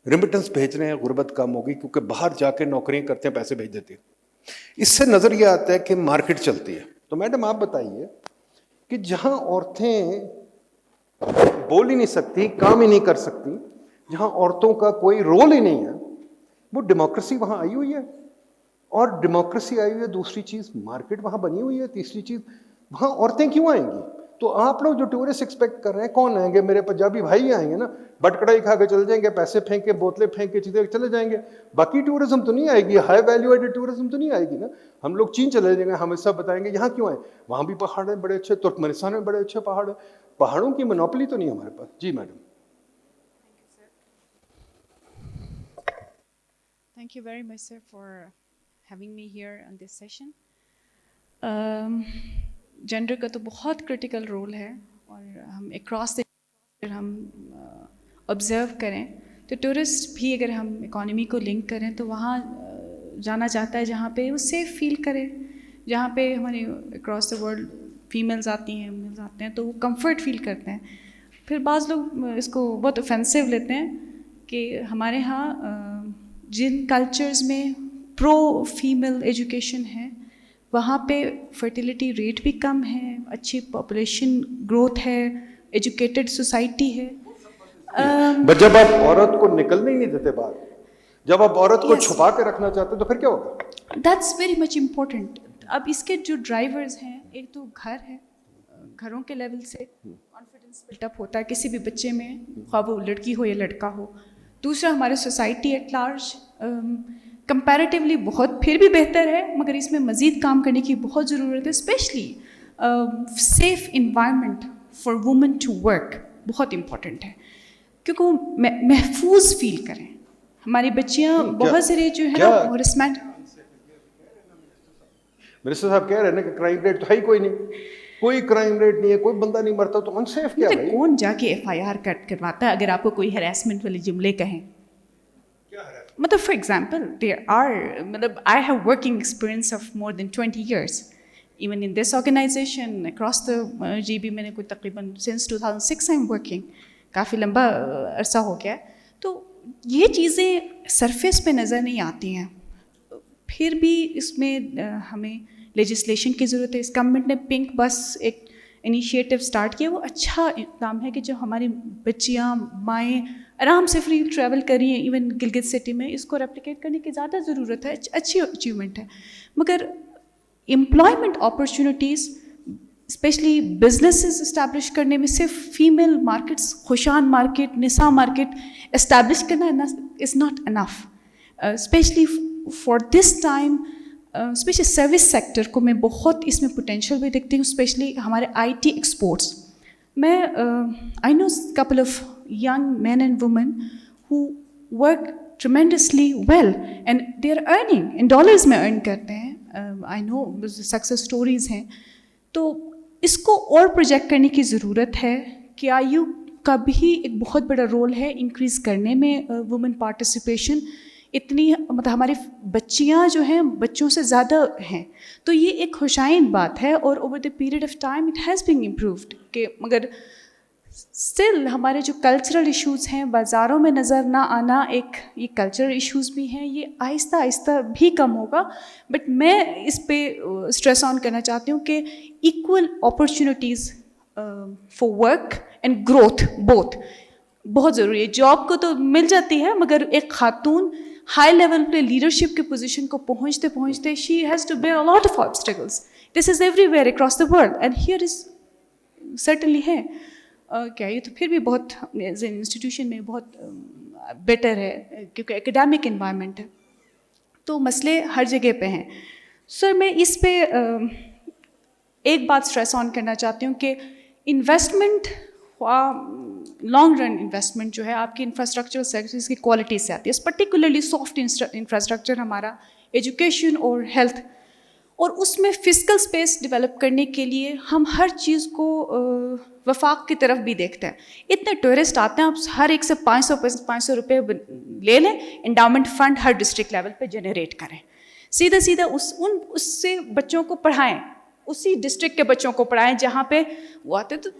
ریمیٹنس بھیج رہے ہیں, غربت کم ہو گئی کیونکہ باہر جا کے نوکریاں کرتے ہیں, پیسے بھیج دیتے ہیں. اس سے نظر یہ آتا ہے کہ مارکیٹ چلتی ہے. تو میڈم آپ بتائیے کہ جہاں عورتیں بول ہی نہیں سکتی, کام ہی نہیں کر سکتی, جہاں عورتوں کا کوئی رول ہی نہیں ہے, وہ ڈیموکریسی وہاں آئی ہوئی ہے. اور ڈیموکریسی آئی ہوئی ہے. دوسری چیز مارکیٹ وہاں بنی ہوئی ہے. تیسری چیز وہاں عورتیں کیوں آئیں گی؟ تو آپ لوگ جو ٹورسٹ ایکسپیکٹ کر رہے ہیں, کون آئیں گے؟ میرے پنجابی بھائی آئیں گے نا, بٹ کڑائی کھا کے چلے جائیں گے, پیسے پھینک کے, بوتلیں پھینک کے, چیزیں چلے جائیں گے. باقی ٹورزم تو نہیں آئے گی, ہائی ویلیو ایڈڈ ٹورزم تو نہیں آئے گی نا. ہم لوگ چین چلے جائیں گے, ہمیں سب بتائیں گے یہاں کیوں آئے, وہاں بھی پہاڑ ہیں بڑے اچھے, ترکمانستان میں بڑے اچھے پہاڑ ہیں. پہاڑوں کی منوپلی تو نہیں ہمارے پاس. جی madam. Thank you very much, sir, for having me here on this session. Gender کا تو بہت کرٹیکل رول ہے اور ہم اکراس اگر ہم آبزرو کریں تو ٹورسٹ بھی اگر ہم اکانومی کو لنک کریں تو وہاں جانا چاہتا ہے جہاں پہ وہ سیف فیل کرے, جہاں پہ ہمارے اکراس دا ورلڈ فیمیلز آتی ہیں, میلز آتے ہیں تو وہ کمفرٹ فیل کرتے ہیں. پھر بعض لوگ اس کو بہت اوفینسو لیتے ہیں کہ ہمارے ہاں جن کلچرز میں پرو فیمیل ایجوکیشن ہے وہاں پہ فرٹیلیٹی ریٹ بھی کم ہے, اچھی پاپولیشن گروتھ ہے, ایجوکیٹڈ سوسائٹی ہے. بٹ جب آپ عورت کو نکلنے ہی نہیں دیتے باہر, جب آپ عورت کو چھپا کے رکھنا چاہتے ہیں تو پھر کیا ہوگا؟ That's very much important. اب اس کے جو ڈرائیورز ہیں, ایک تو گھر ہے, گھروں کے لیول سے کانفیڈنس بلٹ اپ ہوتا ہے کسی بھی بچے میں, خواہ وہ لڑکی ہو یا لڑکا ہو. دوسرا ہمارے سوسائٹی ایٹ لارج کمپیریٹیولی بہت پھر بھی بہتر ہے, مگر اس میں مزید کام کرنے کی بہت ضرورت ہے. Especially safe environment for women to work بہت امپورٹنٹ ہے کیونکہ وہ محفوظ فیل کریں. ہماری بچیاں بہت سارے جو ہے نا ہراسمنٹ, منسٹر صاحب کہہ رہے ہیں نا کہ کرائم ریٹ تو ہے ہی کوئی نہیں, کوئی کرائم ریٹ نہیں ہے, کوئی بندہ نہیں مرتا, تو انسیف کیا ہے؟ کون جا کے ایف آئی آر کرواتا ہے اگر آپ کو کوئی ہراسمنٹ والے جملے کہیں؟ مطلب فار ایگزامپل دیر آر, مطلب I have working experience of more than 20 years even in this organization across the G B. میں نے کوئی تقریباً سنس 2006 آئی ایم ورکنگ, کافی لمبا عرصہ ہو گیا. تو یہ چیزیں سرفیس پہ نظر نہیں آتی ہیں, پھر بھی اس میں ہمیں لیجسلیشن کی ضرورت ہے. اس گورنمنٹ نے پنک بس ایک انیشیٹو اسٹارٹ کیا, وہ اچھا اقدام ہے کہ جو ہماری بچیاں مائیں آرام سے فری ٹریول کر رہی ہیں ایون گلگت سٹی میں. اس کو ریپلیکیٹ کرنے کی زیادہ ضرورت ہے, اچھی اچیومنٹ ہے. مگر employment opportunities especially businesses establish کرنے میں صرف فیمیل مارکیٹس, خوشان مارکیٹ, نساء مارکیٹ اسٹیبلش کرنا is not enough, especially for this time. Especially service sector کو میں بہت اس میں پوٹینشیل بھی دیکھتی ہوں, اسپیشلی ہمارے آئی ٹی ایکسپورٹس میں. I know couple of young men and women who work tremendously well and they are earning in dollars میں ارن کرتے ہیں. آئی نو سکسیز اسٹوریز ہیں. تو اس کو اور پروجیکٹ کرنے کی ضرورت ہے کہ آئی یو کا بھی ایک بہت بڑا رول ہے انکریز کرنے میں وومن پارٹیسپیشن. اتنی مطلب ہماری بچیاں جو ہیں بچوں سے زیادہ ہیں, تو یہ ایک خوشائن بات ہے. اور over the period of time it has been improved کہ مگر اسٹل ہمارے جو کلچرل ایشوز ہیں بازاروں میں نظر نہ آنا, ایک یہ کلچرل ایشوز بھی ہیں, یہ آہستہ آہستہ بھی کم ہوگا. بٹ میں اس پہ اسٹریس آن کرنا چاہتی ہوں کہ equal opportunities for work and growth both بہت ضروری ہے. جاب کو تو مل جاتی ہے مگر ایک خاتون ہائی لیول پہ لیڈرشپ کی پوزیشن کو پہنچتے پہنچتے she has to bear a lot of obstacles. This is everywhere across the world and here is certainly ہے. کیا یہ تو پھر بھی بہت انسٹیٹیوشن میں بہت بیٹر ہے کیونکہ اکیڈیمک انوائرمنٹ ہے, تو مسئلے ہر جگہ پہ ہیں. سر میں اس پہ ایک بات اسٹریس آن کرنا چاہتی ہوں کہ انویسٹمنٹ لانگ رن انویسٹمنٹ جو ہے آپ کی انفراسٹرکچر سروسز کی کوالٹی سے آتی ہے, پرٹیکولرلی سافٹ انفراسٹرکچر ہمارا ایجوکیشن اور ہیلتھ, اور اس میں فزیکل اسپیس ڈیولپ کرنے کے لیے ہم ہر چیز کو وفاق کی طرف بھی دیکھتے ہیں. اتنے ٹورسٹ آتے ہیں, آپ ہر ایک سے 500 روپے لے لیں, انڈاؤمنٹ فنڈ ہر ڈسٹرکٹ لیول پہ جنریٹ کریں, سیدھا اس سے بچوں کو پڑھائیں, اسی ڈسٹرکٹ کے بچوں کو پڑھائیں جہاں پہ وہ آتے. تو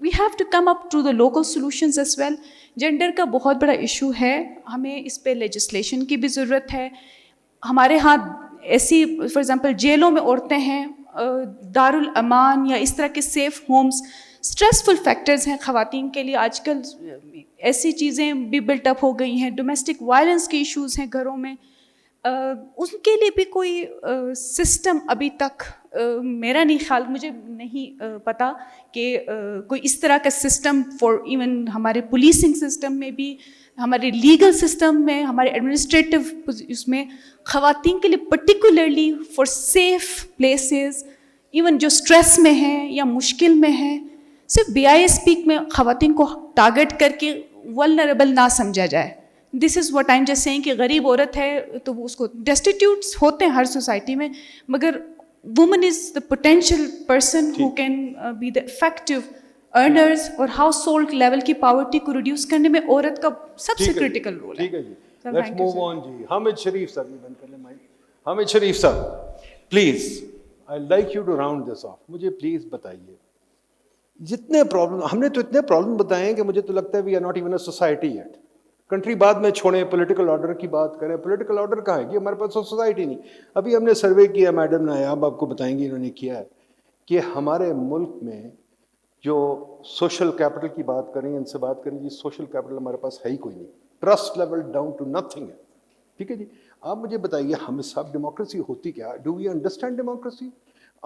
we have to come up to the local solutions as well. Gender کا بہت بڑا ایشو ہے, ہمیں اس پہ لیجسلیشن کی بھی ضرورت ہے. ہمارے ہاں ایسی فار ایگزامپل جیلوں میں عورتیں ہیں, دارالامان یا اس طرح کے سیف ہومز, اسٹریسفل فیکٹرز ہیں خواتین کے لیے. آج کل ایسی چیزیں بھی بلٹ اپ ہو گئی ہیں, ڈومیسٹک وائلنس کے ایشوز ہیں گھروں میں, ان کے لیے بھی کوئی سسٹم ابھی تک میرا نہیں خیال, مجھے نہیں پتہ کہ کوئی اس طرح کا سسٹم فار ایون ہمارے پولیسنگ سسٹم میں بھی, ہمارے لیگل سسٹم میں, ہمارے ایڈمنسٹریٹو اس میں خواتین کے لیے particularly for safe places, even جو اسٹریس میں ہیں یا مشکل میں ہیں. صرف BIS پیک میں خواتین کو ٹارگٹ کر کے ولنریبل نہ سمجھا جائے, this is what I am just saying کہ غریب عورت ہے تو وہ اس کو ڈیسٹیٹیوٹس ہوتے ہیں ہر سوسائٹی میں, مگر women is the potential person who can be the effective earners, اور ہاؤس ہولڈ لیول کی پاورٹی کو ریڈیوس کرنے میں عورت کا سب سے کرٹیکل رول ہے. ٹھیک ہے جی, لیٹس موو آن جی. حامد شریف صاحب یہ بند کر لیں مائک. حامد شریف صاحب please, I like you to round this off. مجھے پلیز بتائیے جتنے پرابلم ہم نے تو اتنے پرابلم بتائے ہیں کہ مجھے تو لگتا ہے we are not even a society yet. Country بعد میں چھوڑیں, پولیٹیکل آرڈر کی بات کریں. پولیٹیکل آرڈر کہاں ہے کہ ہمارے پاس تو سوسائٹی نہیں. ابھی ہم نے سروے کیا, میڈم نے آپ کو بتائیں گے انہوں نے کیا ہے, کہ ہمارے ملک میں جو سوشل کیپٹل کی بات کریں, ان سے بات کریں جی, سوشل کیپٹل ہمارے پاس ہے ہی کوئی نہیں. Trust level down to nothing ہے. ٹھیک ہے جی, آپ مجھے بتائیے ہم صاحب ڈیموکریسی ہوتی کیا؟ Do we understand democracy?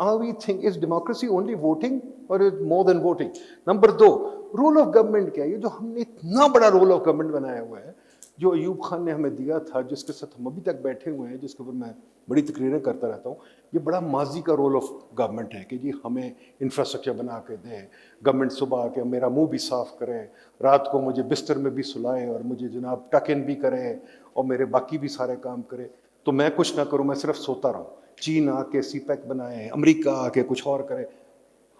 Are we think is democracy only voting or is more than voting? Number 2, role of government کیا ہے؟ یہ جو ہم نے اتنا بڑا رول آف گورنمنٹ بنایا ہوا ہے, جو ایوب خان نے ہمیں دیا تھا, جس کے ساتھ ہم ابھی تک بیٹھے ہوئے ہیں, جس کے اوپر میں بڑی تقریریں کرتا رہتا ہوں, یہ بڑا ماضی کا رول آف گورنمنٹ ہے کہ جی ہمیں انفراسٹرکچر بنا کے دیں. گورنمنٹ صبح آ کے میرا منہ بھی صاف کرے, رات کو مجھے بستر میں بھی سلائے, اور مجھے جناب ٹک ان بھی کرے, اور میرے باقی بھی سارے کام کرے, تو میں کچھ نہ کروں, میں صرف سوتا رہوں. چین آ کے سی پیک بنائے, امریکہ آ کے کچھ اور کرے.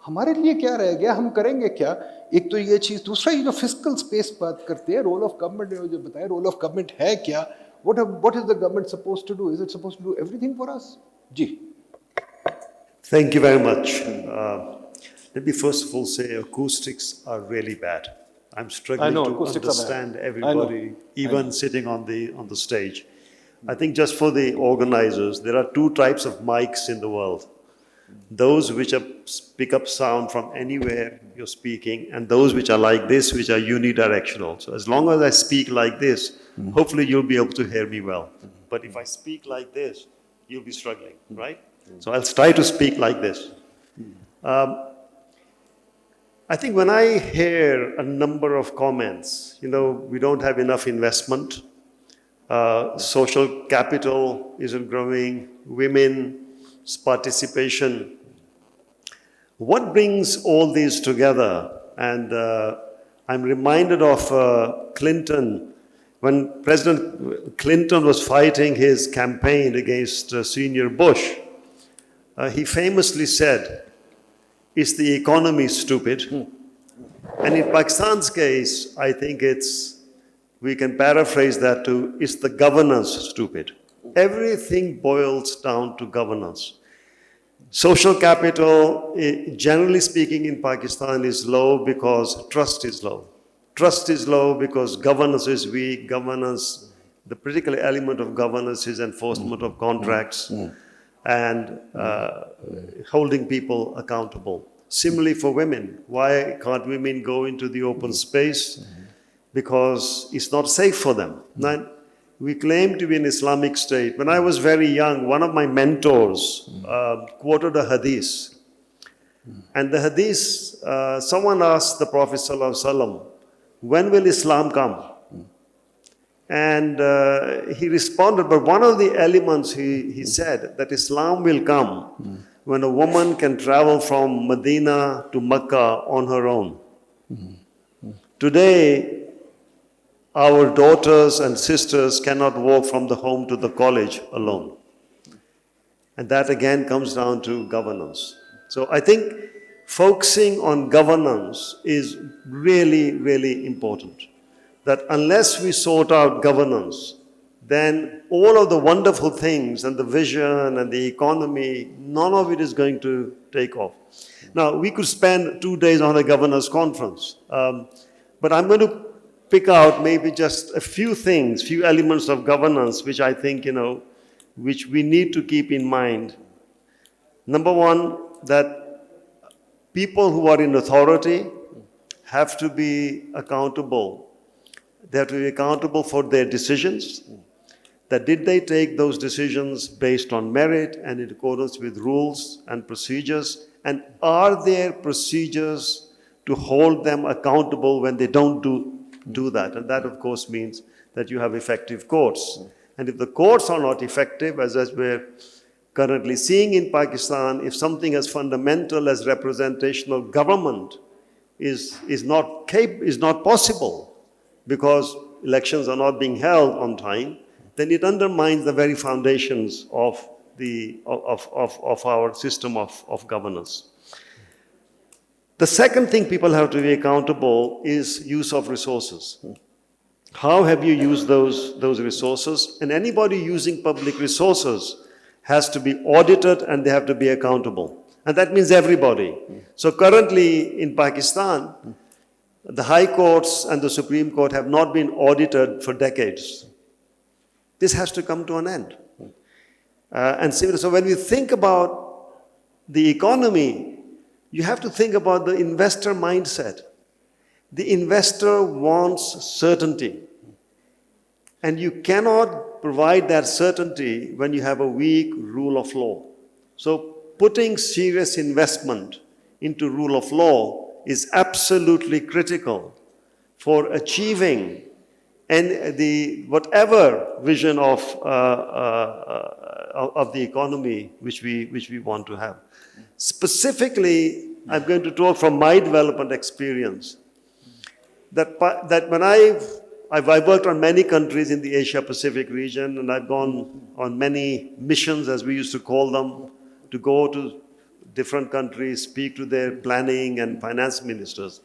ہمارے لیے کیا رہ گیا؟ ہم کریں گے کیا؟ ایک تو یہ چیز. دوسرا یہ جو فسکل اسپیس بات کرتے ہیں, رول آف گورنمنٹ نے جو بتایا, رول آف گورنمنٹ ہے کیا؟ what is the government supposed to do? Is it supposed to do everything for us? G. Thank you very much. Let me first of all say acoustics are really bad. I'm struggling to understand everybody, even sitting on the stage. I think just for the organizers, there are two types of mics in the world. Those which pick up sound from anywhere you're speaking, and those which are like this, which are unidirectional. So as long as I speak like this, hopefully you'll be able to hear me well. But if I speak like this, you'll be struggling, right? So I'll try to speak like this. I think when I hear a number of comments, we don't have enough investment, social capital isn't growing, women's participation. What brings all these together? And I'm reminded of Clinton. When President Clinton was fighting his campaign against Senior Bush, he famously said, "Is the economy stupid?" And in Pakistan's case, I think we can paraphrase that to, "Is the governance stupid?" Everything boils down to governance. Social capital, generally speaking, in Pakistan is low because trust is low. Trust is low because governance is weak. The particular element of governance is enforcement of contracts and holding people accountable. Similarly for women, why can't women go into the open space? Because it's not safe for them. Now, we claim to be an Islamic state. When I was very young, one of my mentors quoted a hadith. And the hadith, someone asked the Prophet ﷺ, "When will Islam come?" And he responded, but one of the elements he said, that Islam will come when a woman can travel from Medina to Mecca on her own. Today, our daughters and sisters cannot walk from the home to the college alone. And that again comes down to governance. So I think focusing on governance is really, really important. That unless we sort out governance, then all of the wonderful things and the vision and the economy, none of it is going to take off. Now, we could spend 2 days on a governance conference, but I'm going to pick out maybe just a few things, few elements of governance, which I think, which we need to keep in mind. Number one, that people who are in authority have to be accountable. They have to be accountable for their decisions. That did they take those decisions based on merit and in accordance with rules and procedures? And are there procedures to hold them accountable when they don't do that? And that, of course, means that you have effective courts. And if the courts are not effective, as we're currently seeing in Pakistan, if something as fundamental as representational government is not possible, because elections are not being held on time, then it undermines the very foundations of our system of governance. The second thing people have to be accountable is use of resources. How have you used those resources? And anybody using public resources has to be audited and they have to be accountable. And that means everybody. So currently in Pakistan, the high courts and the Supreme Court have not been audited for decades. This has to come to an end. So when we think about the economy, you have to think about the investor mindset. The investor wants certainty. And you cannot provide that certainty when you have a weak rule of law. So putting serious investment into rule of law is absolutely critical for achieving whatever vision of the economy which we want to have. Specifically, I'm going to talk from my development experience. That when I've worked on many countries in the Asia Pacific region, and I've gone on many missions, as we used to call them, to go to different countries, speak to their planning and finance ministers.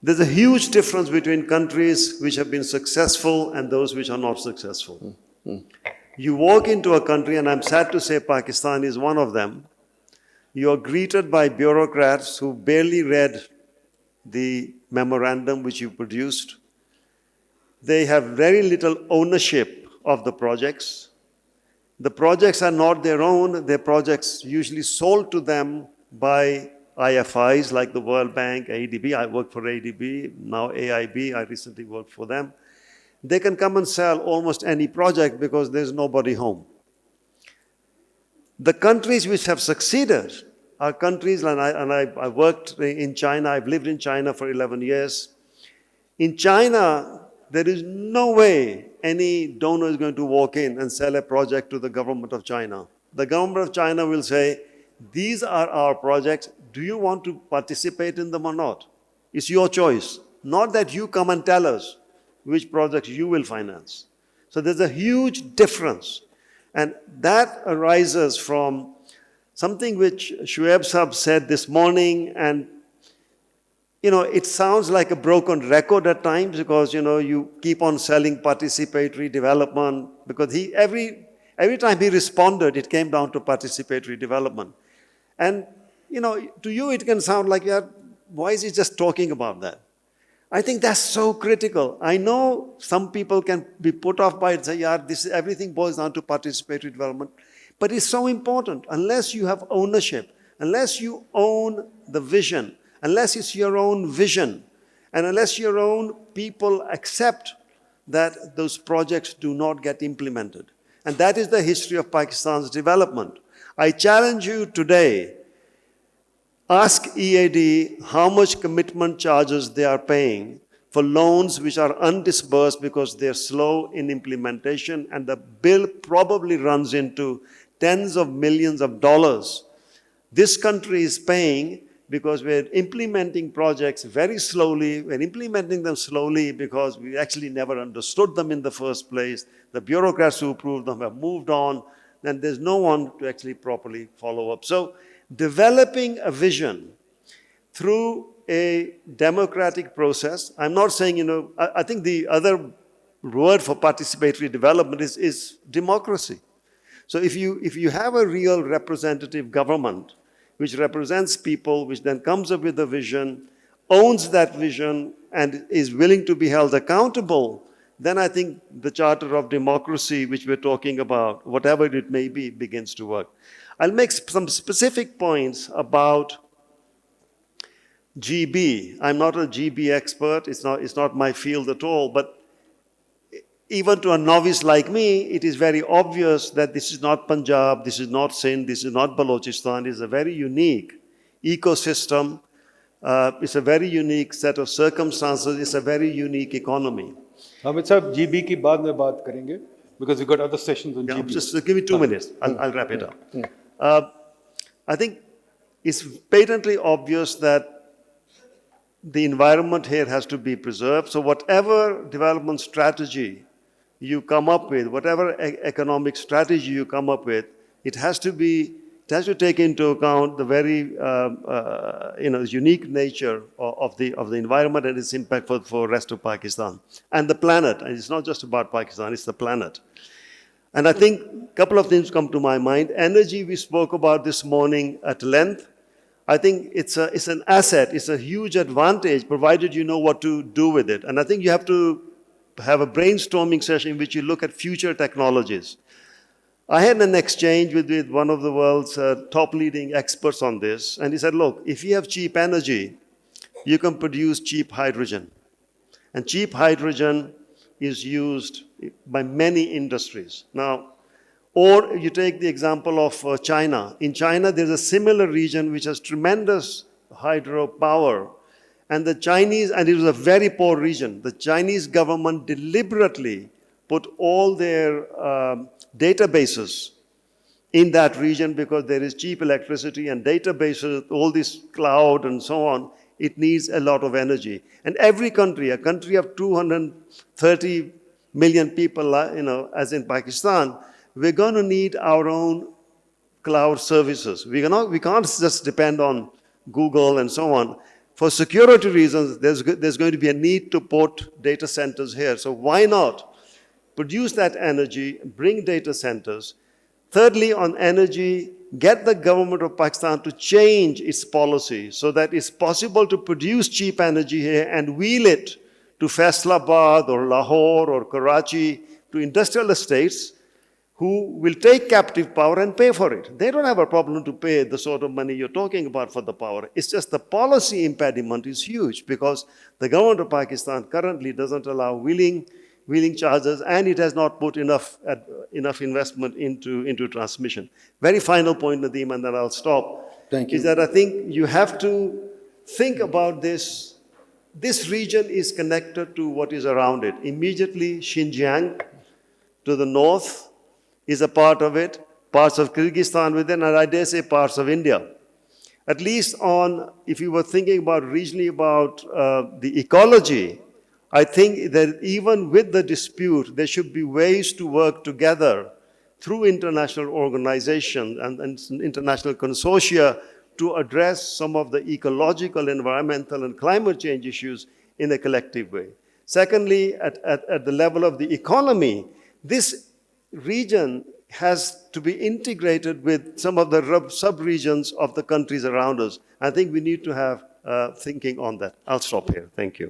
There's a huge difference between countries which have been successful and those which are not successful. You walk into a country, and I'm sad to say Pakistan is one of them, you are greeted by bureaucrats who barely read the memorandum which you produced. They have very little ownership of the projects. The projects are not their own. They're projects usually sold to them by IFIs like the World Bank, ADB. I work for ADB, now AIB. I recently worked for them. They can come and sell almost any project because there's nobody home. The countries which have succeeded are countries, and I worked in China. I've lived in China for 11 years. In China, there is no way any donor is going to walk in and sell a project to the government of China. The government of China will say, these are our projects. Do you want to participate in them or not? It's your choice. Not that you come and tell us which projects you will finance. So there's a huge difference. And that arises from something which Shoaib Sahab said this morning, and it sounds like a broken record at times because, you keep on selling participatory development because every time he responded, it came down to participatory development. And, to you, it can sound like, yeah, why is he just talking about that? I think that's so critical. I know some people can be put off by it and say, yeah, everything boils down to participatory development. But it's so important. Unless you have ownership, unless you own the vision, unless it's your own vision, and unless your own people accept that those projects do not get implemented. And that is the history of Pakistan's development. I challenge you today, ask EAD how much commitment charges they are paying for loans which are undisbursed because they're slow in implementation, and the bill probably runs into tens of millions of dollars. This country is paying because we're implementing projects very slowly. We're implementing them slowly because we actually never understood them in the first place. The bureaucrats who approved them have moved on, and there's no one to actually properly follow up. So developing a vision through a democratic process, I'm not saying, I think the other word for participatory development is democracy. So if you have a real representative government which represents people, which then comes up with a vision, owns that vision, and is willing to be held accountable, then I think the charter of democracy, which we're talking about, whatever it may be, begins to work. I'll make some specific points about GB. I'm not a GB expert. It's not my field at all. But even to a novice like me, it is very obvious that this is not Punjab, this is not Sindh, this is not Balochistan. It's a very unique ecosystem. It's a very unique set of circumstances. It's a very unique economy. Hamid Sahab, GB ki baad mein baat karenge because we got other sessions on GB. Just give me 2 minutes. I'll wrap it up. I think it's patently obvious that the environment here has to be preserved. So whatever development strategy you come up with, whatever economic strategy you come up with, it has to take into account the very unique nature of the environment and its impact for rest of Pakistan and the planet. And it's not just about Pakistan, it's the planet. And I think a couple of things come to my mind. Energy, we spoke about this morning at length. I think it's an asset, it's a huge advantage, provided you know what to do with it. And I think you have to have a brainstorming session in which you look at future technologies. I had an exchange with one of the world's top leading experts on this, and he said, look, if you have cheap energy, you can produce cheap hydrogen. And cheap hydrogen is used by many industries. Now, or you take the example of China. In China, there's a similar region which has tremendous hydropower. And the Chinese, and it was a very poor region, the Chinese government deliberately put all their databases in that region because there is cheap electricity and databases, all this cloud and so on, it needs a lot of energy. And every country, a country of 230 million people, as in Pakistan, we're going to need our own cloud services. We can't just depend on Google and so on. For security reasons, there's going to be a need to put data centers here. So why not produce that energy, bring data centers? Thirdly, on energy, get the government of Pakistan to change its policy so that it's possible to produce cheap energy here and wheel it to Faisalabad or Lahore or Karachi, to industrial estates who will take captive power and pay for it. They don't have a problem to pay the sort of money you're talking about for the power. It's just the policy impediment is huge because the government of Pakistan currently doesn't allow wheeling charges, and it has not put enough investment into transmission. Very final point, Nadeem, and then I'll stop. Thank you. Is that I think you have to think about this. This region is connected to what is around it. Immediately, Xinjiang to the north is a part of it, parts of Kyrgyzstan within, and I dare say parts of India. At least if you were thinking about regionally about the ecology, I think that even with the dispute, there should be ways to work together through international organizations and international consortia to address some of the ecological, environmental, and climate change issues in a collective way. Secondly, at the level of the economy, this region has to be integrated with some of the sub-regions of the countries around us. I think we need to have thinking on that. I'll stop here. Thank you.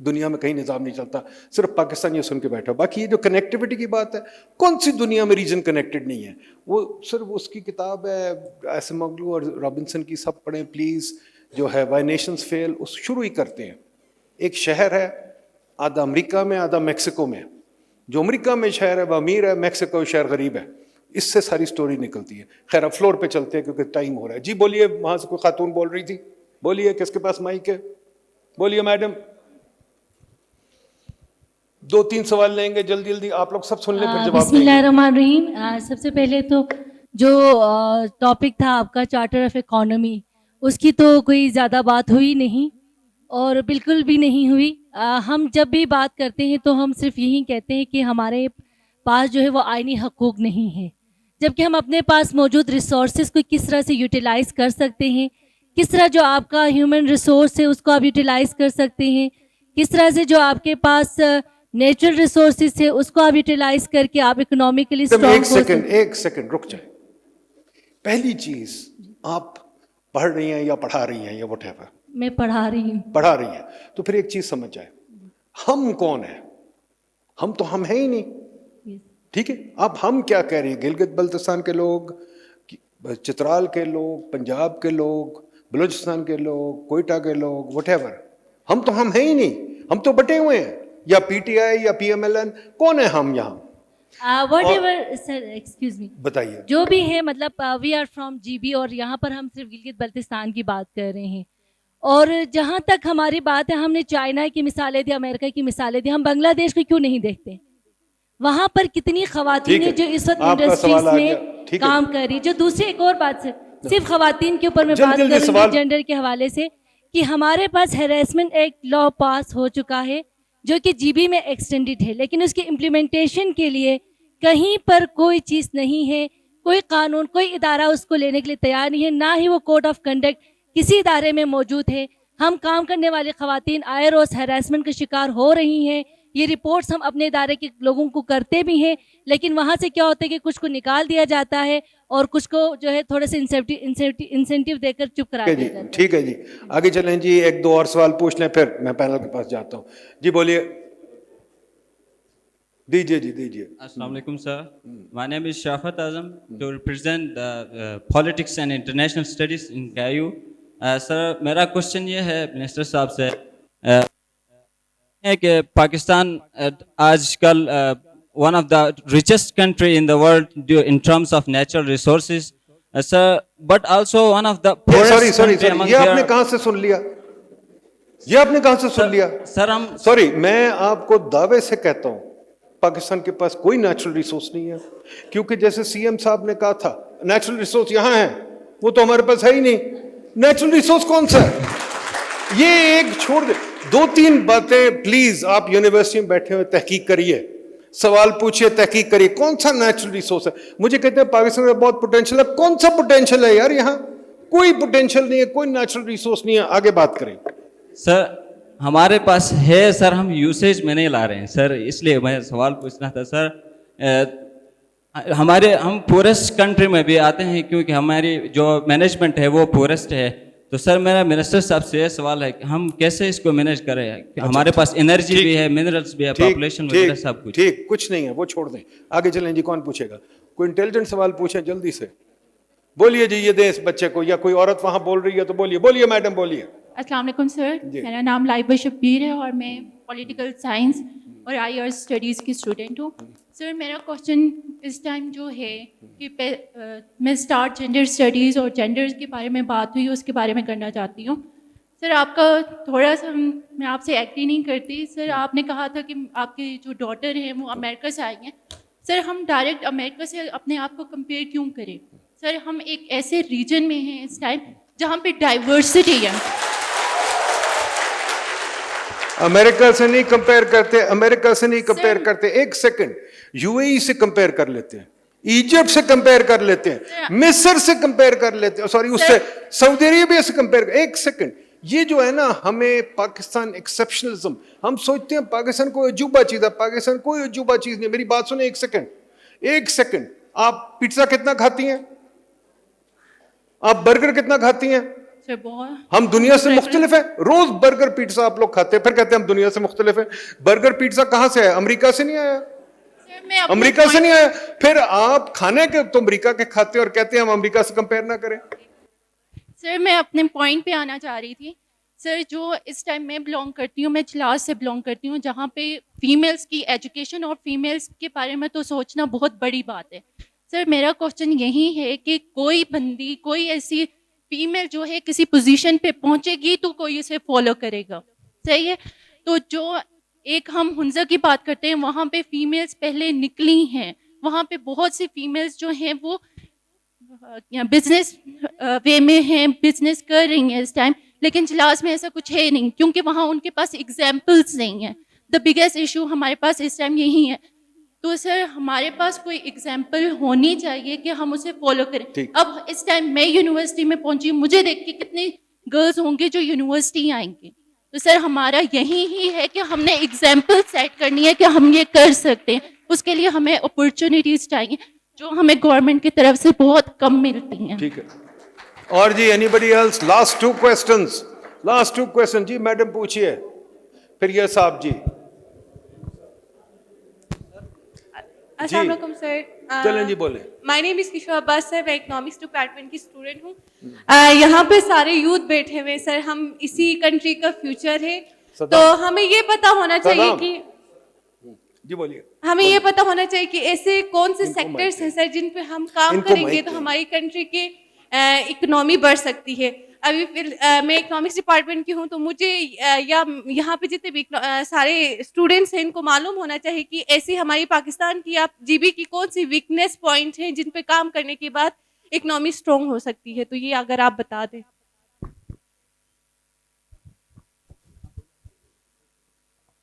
دنیا میں کہیں نظام نہیں چلتا, صرف پاکستان یہ سن کے بیٹھا. باقی یہ جو کنیکٹیوٹی کی بات ہے, کون سی دنیا میں ریجن کنیکٹڈ نہیں ہے؟ وہ صرف اس کی کتاب ہے ایسموگلو اور رابنسن کی, سب پڑھیں پلیز, جو ہے وائی نیشنز فیل, اس شروع ہی کرتے ہیں. ایک شہر ہے آدھا امریکہ میں آدھا میکسیکو میں, جو امریکہ میں شہر ہے وہ امیر ہے, میکسیکو شہر غریب ہے. اس سے ساری سٹوری نکلتی ہے. خیر اب فلور پہ چلتے ہیں کیونکہ ٹائم ہو رہا ہے. جی بولیے, وہاں سے کوئی خاتون بول رہی تھی, بولیے کس کے پاس مائک ہے, بولیے میڈم. 2-3 سوال لیں گے جلدی جلدی, آپ لوگ سب سن لیں پھر جواب بسم دیں اللہ گے. الرحمن الرحیم. سب سے پہلے تو جو ٹاپک تھا آپ کا چارٹر آف اکانومی, اس کی تو کوئی زیادہ بات ہوئی نہیں اور بالکل بھی نہیں ہوئی. ہم جب بھی بات کرتے ہیں تو ہم صرف یہی کہتے ہیں کہ ہمارے پاس جو ہے وہ آئینی حقوق نہیں ہے, جبکہ ہم اپنے پاس موجود ریسورسز کو کس طرح سے یوٹیلائز کر سکتے ہیں, کس طرح جو آپ کا ہیومن ریسورس ہے اس کو آپ یوٹیلائز کر سکتے ہیں, کس طرح سے جو آپ کے پاس نیچرل ریسورسز ہے اس کو آپ یوٹیلائز کر کے آپ اکنامکلی اسٹرانگ. ایک سیکنڈ رک جائیں. پہلی چیز, آپ پڑھ رہی ہیں یا پڑھا رہی ہیں یا وٹ ایور؟ میں پڑھا رہی ہوں. پڑھا رہی ہیں, تو پھر ایک چیز سمجھ جائے, ہم کون ہیں؟ ہم تو ہم ہیں ہی نہیں. ٹھیک ہے, اب ہم کیا کہہ رہے ہیں؟ گلگت بلتستان کے لوگ, چترال کے لوگ, پنجاب کے لوگ, بلوچستان کے لوگ, کوئٹہ کے لوگ, وٹ ایور, ہم تو ہم ہیں ہی نہیں. ہم تو بٹے ہوئے ہیں, یا پی ٹی آئی یا پی ایم ایل این, کون ہے ہم یہاں؟ Whatever sir, excuse me, بتائیے. جو بھی ہے مطلب we are from G B, اور یہاں پر ہم صرف گلگت بلتستان کی بات کر رہے ہیں. اور جہاں تک ہماری بات ہے, ہم نے چائنا کی مثالیں دی, امریکہ کی مثالیں دی, ہم بنگلہ دیش کو کیوں نہیں دیکھتے؟ وہاں پر کتنی خواتین ہیں جو اس وقت انڈسٹریز میں کام کر رہی. جو دوسری ایک اور بات سر, صرف خواتین کے اوپر میں بات کروں گی جینڈر کے حوالے سے, کہ ہمارے پاس ہیراسمنٹ ایکٹ لا پاس ہو چکا ہے جو کہ جی بی میں ایکسٹینڈڈ ہے, لیکن اس کی امپلیمنٹیشن کے لیے کہیں پر کوئی چیز نہیں ہے, کوئی قانون, کوئی ادارہ اس کو لینے کے لیے تیار نہیں ہے, نہ ہی وہ کوڈ آف کنڈکٹ کسی ادارے میں موجود ہے. ہم کام کرنے والی خواتین آئے روز ہیراسمنٹ کا شکار ہو رہی ہیں. یہ رپورٹس ہم اپنے ادارے کے لوگوں کو کرتے بھی ہیں, لیکن وہاں سے کیا ہوتا ہے کہ کچھ کو نکال دیا جاتا ہے اور کچھ کو جو ہے تھوڑے سے انسینٹیو دے کر چپ کرا دیا جاتا ہے. ٹھیک ہے جی, آگے چلیں جی, 1-2 اور سوال پوچھ لیں پھر میں پینل کے پاس جاتا ہوں. جی بولیے. دیجیے جی دیجیے. السلام علیکم sir, my name is Sharafat Azam to represent politics and international studies in Q. Sir میرا کوشچن یہ ہے منسٹر صاحب سے کہ پاکستان آج کل one of the richest country in the world in terms of natural resources sir, but also one of the poorest country among. یہ آپ نے کہاں سے سن لیا؟ یہ آپ نے کہاں سے سن لیا؟ سر ہم سوری, میں آپ کو دعوے سے کہتا ہوں پاکستان کے پاس کوئی نیچرل ریسورس نہیں ہے, کیونکہ جیسے سی ایم صاحب نے کہا تھا نیچرل ریسورس یہاں ہے, وہ تو ہمارے پاس ہے ہی نہیں. نیچرل ریسورس کون سا ہے؟ یہ ایک چھوڑ دے, 2-3 باتیں پلیز. آپ یونیورسٹی میں بیٹھے ہوئے تحقیق کریے, سوال پوچھیے, تحقیق کریے, کون سا نیچرل ریسورس ہے. مجھے کہتے ہیں پاکستان میں بہت پوٹینشیل ہے, کون سا پوٹینشیل ہے یار؟ یہاں کوئی پوٹینشیل نہیں ہے, کوئی نیچرل ریسورس نہیں ہے. آگے بات کریں. سر ہمارے پاس ہے سر, ہم یوسیج میں نہیں لا رہے ہیں سر, اس لیے میں سوال پوچھنا تھا سر. ہم پورسٹ کنٹری میں بھی آتے ہیں کیونکہ ہماری جو مینجمنٹ ہے وہ پورسٹ ہے. تو سر میرا منسٹر صاحب سے یہ سوال ہے کہ ہم کیسے اس کو مینیج کریں؟ ہمارے پاس انرجی بھی ہے, منرلس بھی ہے, پاپولیشن وغیرہ سب کچھ. ٹھیک, کچھ نہیں ہے, وہ چھوڑ دیں. آگے چلیں جی, کون پوچھے گا؟ کوئی انٹیلیجنٹ سوال پوچھیں جلدی سے. بولیے جی, یہ دیں اس بچے کو, یا کوئی عورت وہاں بول رہی ہے تو بولیے. بولیے میڈم, بولیے. السلام علیکم سر, میرا نام لائبہ شبیر ہے اور میں پولیٹیکل سائنس اور آئی آر اسٹڈیز کی اسٹوڈنٹ ہوں. سر میرا کوشچن اس ٹائم جو ہے کہ میں اسٹارٹ جینڈر اسٹڈیز اور جینڈر کے بارے میں بات ہوئی اس کے بارے میں کرنا چاہتی ہوں. سر آپ کا تھوڑا سا میں آپ سے ایگری نہیں کرتی. سر آپ نے کہا تھا کہ آپ کے جو ڈاٹر ہیں وہ امریکہ سے آئی ہیں. سر ہم ڈائریکٹ امریکہ سے اپنے آپ کو کمپیئر کیوں کریں؟ سر ہم ایک ایسے ریجن میں ہیں اس ٹائم جہاں پہ ڈائیورسٹی ہے. امریکہ سے نہیں کمپیئر کرتے, امریکہ سے نہیں کمپیئر کرتے. ایک سیکنڈ, یو اے ای سے کمپیئر کر لیتے ہیں, ایجپٹ سے کمپیئر کر لیتے ہیں, مصر سے کمپیئر کر لیتے ہیں, سوری اس سے سعودی عربیہ سے کمپیئر. ایک سیکنڈ, یہ جو ہے نا ہمیں پاکستان ایکسیپشنلزم, ہم سوچتے ہیں پاکستان کوئی عجوبہ چیز ہے. پاکستان کوئی عجوبہ چیز نہیں. میری بات سنیں ایک سیکنڈ, ایک سیکنڈ. آپ پیزا کتنا کھاتی ہیں؟ آپ برگر کتنا کھاتی ہیں؟ سر بہت ہم دنیا سے مختلف ہیں. روز برگر پیٹزا آپ لوگ کھاتے ہیں, پھر کہتے ہیں ہم دنیا سے مختلف ہیں. برگر پیٹزا کہاں سے ہے؟ امریکہ سے نہیں آیا, سر میں اپنے امریکہ سے نہیں آیا. پھر آپ کھانے کے تو امریکہ کے کھاتے اور کہتے ہیں ہم امریکہ سے کمپیئر نہ کریں. سر میں اپنے پوائنٹ پہ آنا چاہ رہی تھی. سر جو اس ٹائم میں بلانگ کرتی ہوں, میں چلاس سے بلانگ کرتی ہوں, جہاں پہ فیمیلس کی ایجوکیشن اور فیمیلس کے بارے میں تو سوچنا بہت بڑی بات ہے. سر میرا کوشچن یہی ہے کہ کوئی بندی, کوئی ایسی فیمیل جو ہے کسی پوزیشن پہ پہنچے گی تو کوئی اسے فالو کرے گا, صحیح ہے. تو جو ایک ہم ہنزا کی بات کرتے ہیں, وہاں پہ فیمیلس پہلے نکلی ہیں, وہاں پہ بہت سی فیمیلس جو ہیں وہ بزنس وے میں ہیں, بزنس کر رہی ہیں اس ٹائم. لیکن چلاس میں ایسا کچھ ہے نہیں, کیونکہ وہاں ان کے پاس ایگزامپلس نہیں ہیں. دا بگیسٹ ایشو ہمارے پاس اس ٹائم یہی ہے. تو سر ہمارے پاس کوئی ایگزامپل ہونی چاہیے کہ ہم اسے فالو کریں. اب اس ٹائم میں یونیورسٹی میں پہنچی, مجھے دیکھ کے کتنے گرلز ہوں گے جو یونیورسٹی آئیں گے. تو سر ہمارا یہی ہی ہے کہ ہم نے ایگزامپل سیٹ کرنی ہے کہ ہم یہ کر سکتے ہیں. اس کے لیے ہمیں اپرچونیٹیز چاہیے جو ہمیں گورنمنٹ کی طرف سے بہت کم ملتی ہیں. ٹھیک ہے. اور جی anybody else? Last two questions, last two question. جی میڈم پوچھیے, پھر یہ صاحب. جی السلام علیکم سر. چلیں جی بولیں. مائی نیم از کشور عباس سر, میں اکنامکس ڈپارٹمنٹ کی اسٹوڈنٹ ہوں. یہاں پہ سارے یوتھ بیٹھے ہوئے سر, ہم اسی کنٹری کا فیوچر ہے, تو ہمیں یہ پتا ہونا چاہیے کہ جی بولیے. ہمیں یہ پتا ہونا چاہیے کہ ایسے کون سے سیکٹرز ہیں سر جن پہ ہم کام کریں گے تو ہماری کنٹری کے اکنامی بڑھ سکتی ہے. ابھی میں اکنامکس ڈپارٹمنٹ کی ہوں, تو مجھے یا یہاں پہ جتنے بھی سارے اسٹوڈنٹس ہیں ان کو معلوم ہونا چاہیے کہ ایسی ہماری پاکستان کی یا جی بی کی کون سی ویکنیس پوائنٹ ہیں جن پہ کام کرنے کے بعد اکنامی اسٹرانگ ہو سکتی ہے. تو یہ اگر آپ بتا دیں.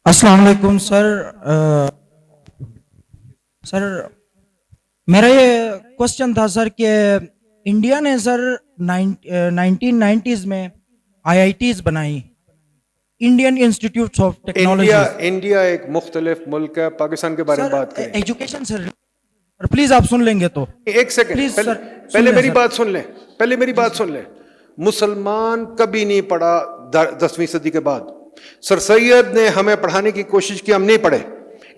السلام علیکم سر. سر میرا یہ کوشچن تھا سر کہ انڈیا نے سر 1990s میں IITs بنائی, Indian institutes of technology. India ایک مختلف ملک ہے, پاکستان کے بارے میں بات کریں. ایجوکیشن سر پلیز آپ سن لیں گے تو. ایک سیکنڈ, پہلے میری بات سن لیں, پہلے میری بات سن لیں. مسلمان کبھی نہیں پڑھا 10ویں صدی کے بعد. سر سید نے ہمیں پڑھانے کی کوشش کی, ہم نہیں پڑھے.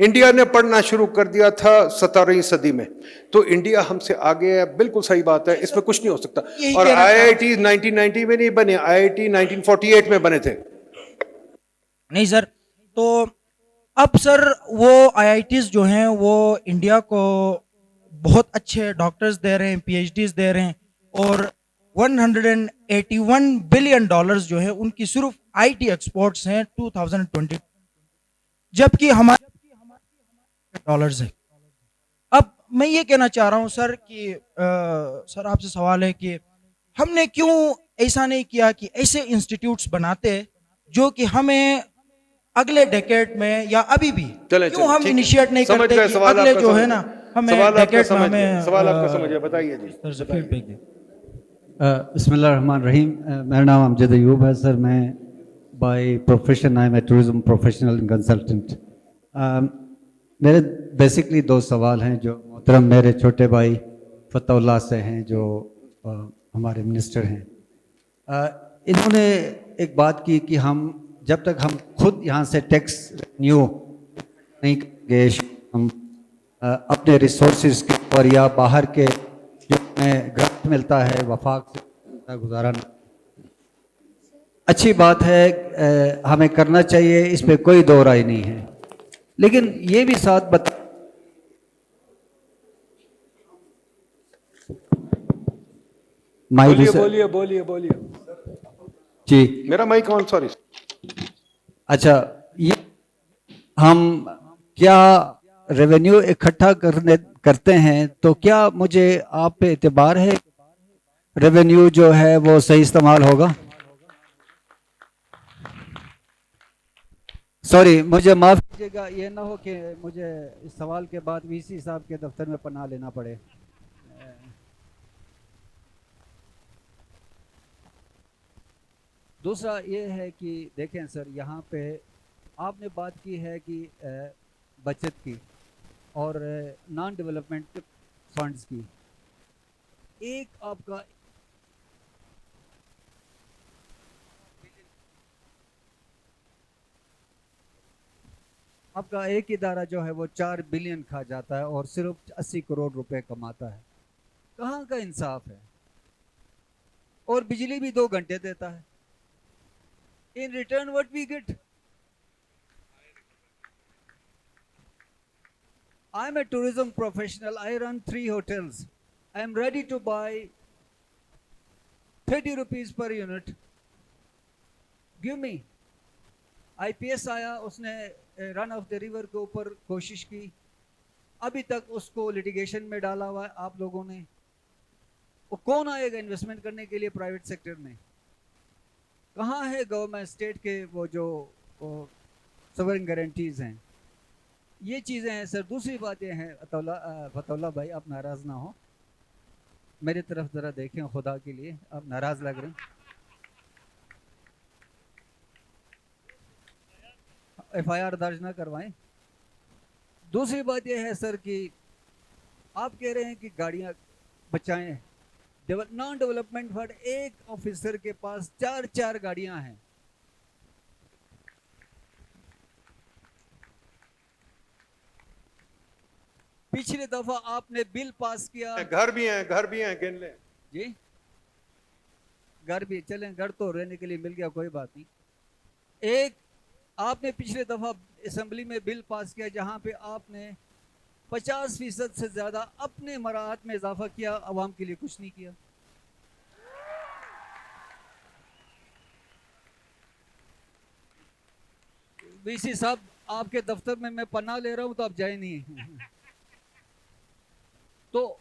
انڈیا نے پڑھنا شروع کر دیا تھا 17ویں صدی میں, تو انڈیا ہم سے آگے ہے. بالکل صحیح بات ہے, اس میں کچھ نہیں ہو سکتا. اور IIT 1990 میں نہیں بنے, IIT 1948 میں بنے تھے. نہیں سر, تو اب سر وہ IITs جو ہیں وہ انڈیا کو بہت اچھے ڈاکٹرز دے رہے ہیں, PhDs دے رہے ہیں, اور $181 بلین جو ہیں ان کی صرف IT ایکسپورٹس ہیں 2020, جبکہ ہمارے ڈالرز ہیں. اب میں یہ کہنا چاہ رہا ہوں سر کہ سر آپ سے سوال ہے کہ ہم نے کیوں ایسا نہیں کیا کہ ایسے انسٹیٹیوٹس بناتے جو کہ ہمیں اگلے ڈیکیڈ میں یا ابھی بھی کیوں ہم انیشیٹ نہیں کرتے کہ اگلے جو ہے نا ہمیں ڈیکیڈ میں ہمیں. سوال آپ کا سمجھے, بتائیے جی. بسم اللہ الرحمن الرحیم. میرا نام امجد ایوب ہے سر. میں by profession I am a tourism professional consultant. میرے بیسکلی 2 سوال ہیں جو محترم میرے چھوٹے بھائی فتح اللہ سے ہیں, جو ہمارے منسٹر ہیں. انہوں نے ایک بات کی کہ ہم جب تک ہم خود یہاں سے ٹیکس ریونیو نہیں کریں گے, ہم اپنے ریسورسز کے اور یا باہر کے جو ہمیں گرانٹ ملتا ہے وفاق سے گزارا. اچھی بات ہے, ہمیں کرنا چاہیے, اس پہ کوئی دو رائے نہیں ہے. لیکن یہ بھی ساتھ بولیے جی میرا مائک آن, سوری. اچھا, یہ ہم کیا ریونیو اکٹھا کرتے ہیں تو کیا مجھے آپ پہ اعتبار ہے ریونیو جو ہے وہ صحیح استعمال ہوگا؟ سوری, مجھے معاف کیجیے گا, یہ نہ ہو کہ مجھے اس سوال کے بعد VC صاحب کے دفتر میں پناہ لینا پڑے. دوسرا یہ ہے کہ دیکھیں سر, یہاں پہ آپ نے بات کی ہے کہ بچت کی اور نان ڈیولپمنٹ فنڈز کی. ایک آپ کا آپ کا ایک ادارہ جو ہے وہ 4 بلین کھا جاتا ہے اور صرف 80 کروڑ روپے کماتا ہے. کہاں کا انصاف ہے؟ اور بجلی بھی 2 گھنٹے دیتا ہے. In return what we get? I'm a tourism professional. I run 3 hotels. I am ready to buy 30 rupees per unit. Give me. IPS آیا, اس نے رن آف دا ریور کے اوپر کوشش کی, ابھی تک اس کو لٹیگیشن میں ڈالا ہوا ہے آپ لوگوں نے. وہ کون آئے گا انویسٹمنٹ کرنے کے لیے پرائیویٹ سیکٹر میں؟ کہاں ہے گورنمنٹ اسٹیٹ کے وہ جو سورن گارنٹیز ہیں؟ یہ چیزیں ہیں سر. دوسری بات یہ ہے, فتح اللہ بھائی آپ ناراض نہ ہو, میری طرف ذرا دیکھیں خدا کے لیے, آپ ناراض لگ رہے ہیں. FIR درج نہ کروائیں. دوسری بات یہ ہے سر کہ آپ کہہ رہے ہیں کہ گاڑیاں بچائیں. نان ڈیولپمنٹ فنڈ, ایک آفیسر کے پاس 4 گاڑیاں ہیں. پچھلی دفعہ آپ نے بل پاس کیا, گھر بھی ہیں گن لیں جی گھر بھی چلیں, گھر تو رہنے کے لیے مل گیا, کوئی بات نہیں. ایک آپ نے پچھلے دفعہ اسمبلی میں بل پاس کیا جہاں پہ آپ نے 50% سے زیادہ اپنے مراعات میں اضافہ کیا, عوام کے لیے کچھ نہیں کیا. وی سی صاحب آپ کے دفتر میں پناہ لے رہا ہوں تو آپ جائیں نہیں. تو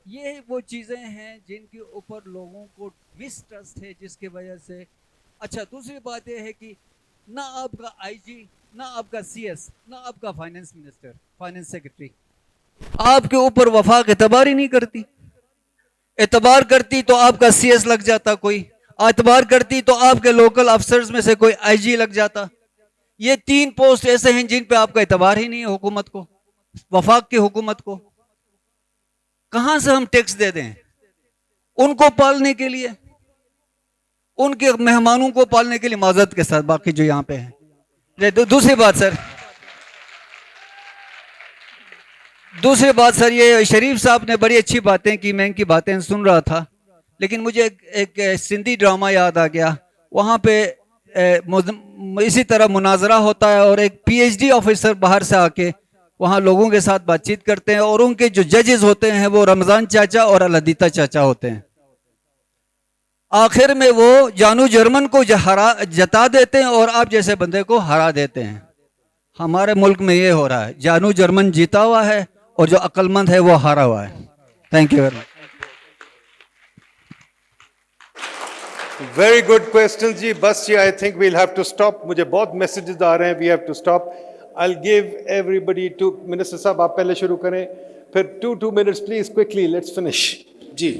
یہ وہ چیزیں ہیں جن کے اوپر لوگوں کو مسٹرسٹ ہے, جس کی وجہ سے. اچھا دوسری بات یہ ہے کہ نہ آپ کا IG, نہ آپ کا CS, نہ آپ کا فائنانس منسٹر, فائنانس سیکرٹری آپ کے اوپر وفاق اعتبار ہی نہیں کرتی. اعتبار کرتی تو آپ کا CS لگ جاتا, کوئی اعتبار کرتی تو آپ کے لوکل افسرز میں سے کوئی IG لگ جاتا. یہ 3 پوسٹ ایسے ہیں جن پہ آپ کا اعتبار ہی نہیں ہے حکومت کو, وفاق کی حکومت کو. کہاں سے ہم ٹیکس دے دیں ان کو پالنے کے لیے, ان کے مہمانوں کو پالنے کے لیے, معذرت کے ساتھ باقی جو یہاں پہ ہیں. دوسری بات سر, یہ شریف صاحب نے بڑی اچھی باتیں کی, میں ان کی باتیں سن رہا تھا, لیکن مجھے ایک سندھی ڈرامہ یاد آ گیا. وہاں پہ اسی طرح مناظرہ ہوتا ہے اور ایک PhD آفیسر باہر سے آ کے وہاں لوگوں کے ساتھ بات چیت کرتے ہیں, اور ان کے جو ججز ہوتے ہیں وہ رمضان چاچا اور الحدیثہ چاچا ہوتے ہیں. آخر میں وہ جانو جرمن کو جتا دیتے ہیں اور آپ جیسے بندے کو ہرا دیتے ہیں. ہمارے ملک میں یہ ہو رہا ہے, جانو جرمن جیتا ہوا ہے اور جو عقل مند ہے وہ ہارا ہوا ہے. Thank you very much. Very good question جی. بس جی, I think we'll have to stop. مجھے بہت میسیجز آ رہے ہیں, we have to stop. I'll give everybody 2 minister صاحب آپ پہلے شروع کریں, پھر 2 minutes please quickly, let's finish. جی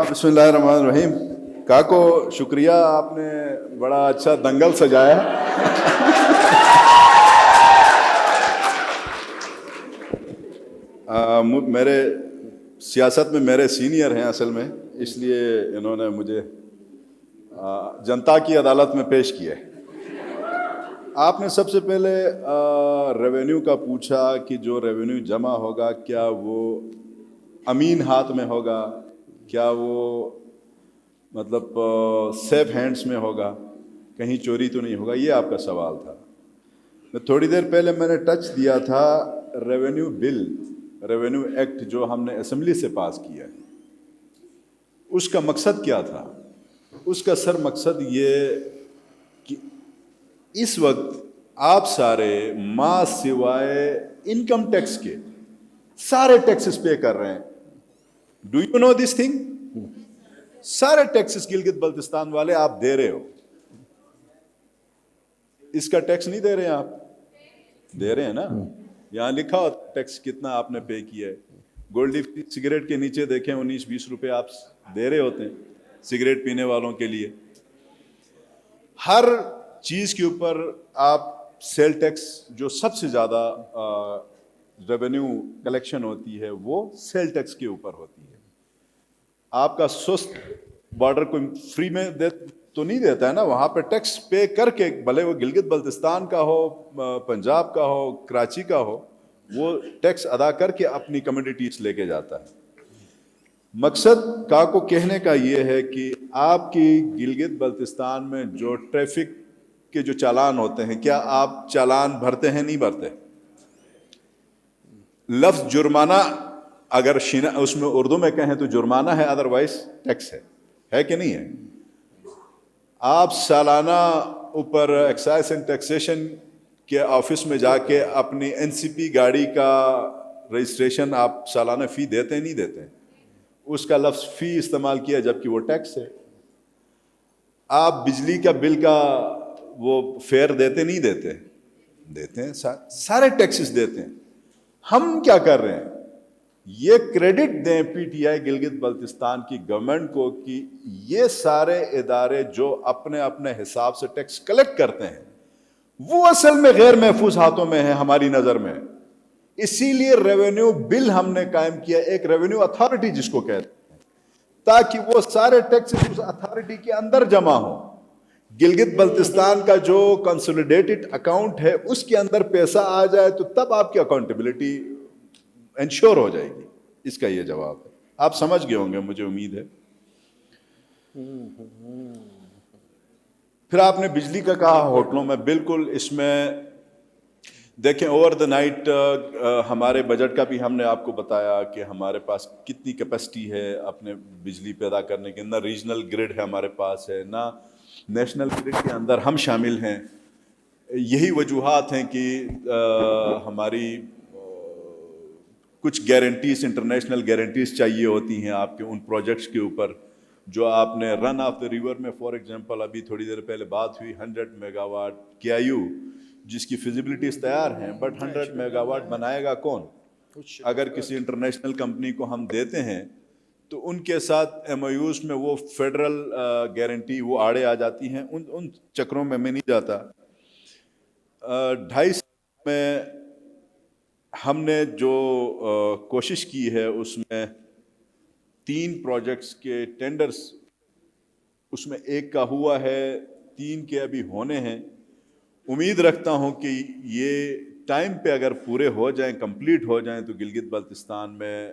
بسم اللہ الرحمن الرحیم. کاکو شکریہ, آپ نے بڑا اچھا دنگل سجایا. میرے سیاست میں میرے سینئر ہیں اصل میں, اس لیے انہوں نے مجھے جنتا کی عدالت میں پیش کیا ہے. آپ نے سب سے پہلے ریونیو کا پوچھا کہ جو ریونیو جمع ہوگا کیا وہ امین ہاتھ میں ہوگا, کیا وہ مطلب سیف ہینڈز میں ہوگا, کہیں چوری تو نہیں ہوگا, یہ آپ کا سوال تھا. میں تھوڑی دیر پہلے میں نے ٹچ دیا تھا ریونیو بل, ریونیو ایکٹ جو ہم نے اسمبلی سے پاس کیا ہے, اس کا مقصد کیا تھا؟ اس کا سر مقصد یہ کہ اس وقت آپ سارے ماں سوائے انکم ٹیکس کے سارے ٹیکسز پے کر رہے ہیں. Do you know this thing? سارے ٹیکسز گلگت بلتستان والے آپ دے رہے ہو. اس کا ٹیکس نہیں دے رہے ہیں آپ؟ دے رہے ہیں نا. یہاں لکھا ہو ٹیکس کتنا آپ نے پے کیا ہے. گولڈ لیف سگریٹ کے نیچے دیکھیں 19-20 روپے آپ دے رہے ہوتے ہیں سگریٹ پینے والوں کے لیے. ہر چیز کے اوپر آپ سیل ٹیکس, جو سب سے زیادہ ریونیو کلیکشن ہوتی ہے وہ سیل ٹیکس کے اوپر ہوتی ہے. آپ کا سست بارڈر کو فری میں تو نہیں دیتا ہے نا, وہاں پہ ٹیکس پے کر کے, بھلے وہ گلگت بلتستان کا ہو, پنجاب کا ہو, کراچی کا ہو, وہ ٹیکس ادا کر کے اپنی کمیونٹیز لے کے جاتا ہے. مقصد کا کو کہنے کا یہ ہے کہ آپ کی گلگت بلتستان میں جو ٹریفک کے جو چالان ہوتے ہیں, کیا آپ چالان بھرتے ہیں, نہیں بھرتے؟ لفظ جرمانہ اگر اس میں اردو میں کہیں تو جرمانہ ہے, ادروائز ٹیکس ہے کہ نہیں ہے؟ آپ سالانہ اوپر ایکسائز اینڈ ٹیکسیشن کے آفس میں جا کے اپنی NCP گاڑی کا رجسٹریشن آپ سالانہ فی دیتے ہیں, نہیں دیتے؟ اس کا لفظ فی استعمال کیا جبکہ وہ ٹیکس ہے. آپ بجلی کا بل کا وہ فیئر دیتے, نہیں دیتے؟ دیتے ہیں, سارے ٹیکسز دیتے ہیں. ہم کیا کر رہے ہیں, یہ کریڈٹ دیں P T I Gilgit Baltistan کی گورنمنٹ کو کہ یہ سارے ادارے جو اپنے اپنے حساب سے ٹیکس کلیکٹ کرتے ہیں وہ اصل میں غیر محفوظ ہاتھوں میں ہیں ہماری نظر میں. اسی لیے ریونیو بل ہم نے قائم کیا, ایک ریونیو اتھارٹی جس کو کہتے ہیں, تاکہ وہ سارے ٹیکس اس اتھارٹی کے اندر جمع ہوں. گلگت بلتستان کا جو کنسولیڈیٹڈ اکاؤنٹ ہے اس کے اندر پیسہ آ جائے تو تب آپ کی اکاؤنٹیبلٹی انشور ہو جائے گی. اس کا یہ جواب ہے. آپ سمجھ گئے ہوں گے, مجھے امید ہے. پھر آپ نے بجلی کا کہا, ہوٹلوں میں, بالکل اس میں دیکھیں اوور دا نائٹ ہمارے بجٹ کا بھی ہم نے آپ کو بتایا کہ ہمارے پاس کتنی کیپیسٹی ہے اپنے بجلی پیدا کرنے کی. نہ ریجنل گرڈ ہے ہمارے پاس ہے, نہ نیشنل گرڈ کے اندر ہم شامل ہیں. یہی وجوہات ہیں کہ ہماری کچھ گارنٹیز, انٹرنیشنل گارنٹیز چاہیے ہوتی ہیں آپ کے ان پروجیکٹس کے اوپر جو آپ نے رن آف دا ریور میں, فار ایگزامپل ابھی تھوڑی دیر پہلے بات ہوئی 100 میگا واٹ KIU جس کی فیزیبلٹیز تیار ہیں, بٹ 100 میگا واٹ بنائے گا کون؟ اگر کسی انٹرنیشنل کمپنی کو ہم دیتے ہیں تو ان کے ساتھ MOUs میں وہ فیڈرل گارنٹی وہ آڑے آ جاتی ہیں. ان چکروں میں نہیں جاتا. 2.5 سال میں ہم نے جو کوشش کی ہے اس میں 3 پروجیکٹس کے ٹینڈرز, اس میں 1 کا ہوا ہے, 3 کے ابھی ہونے ہیں. امید رکھتا ہوں کہ یہ ٹائم پہ اگر پورے ہو جائیں, کمپلیٹ ہو جائیں تو گلگت بلتستان میں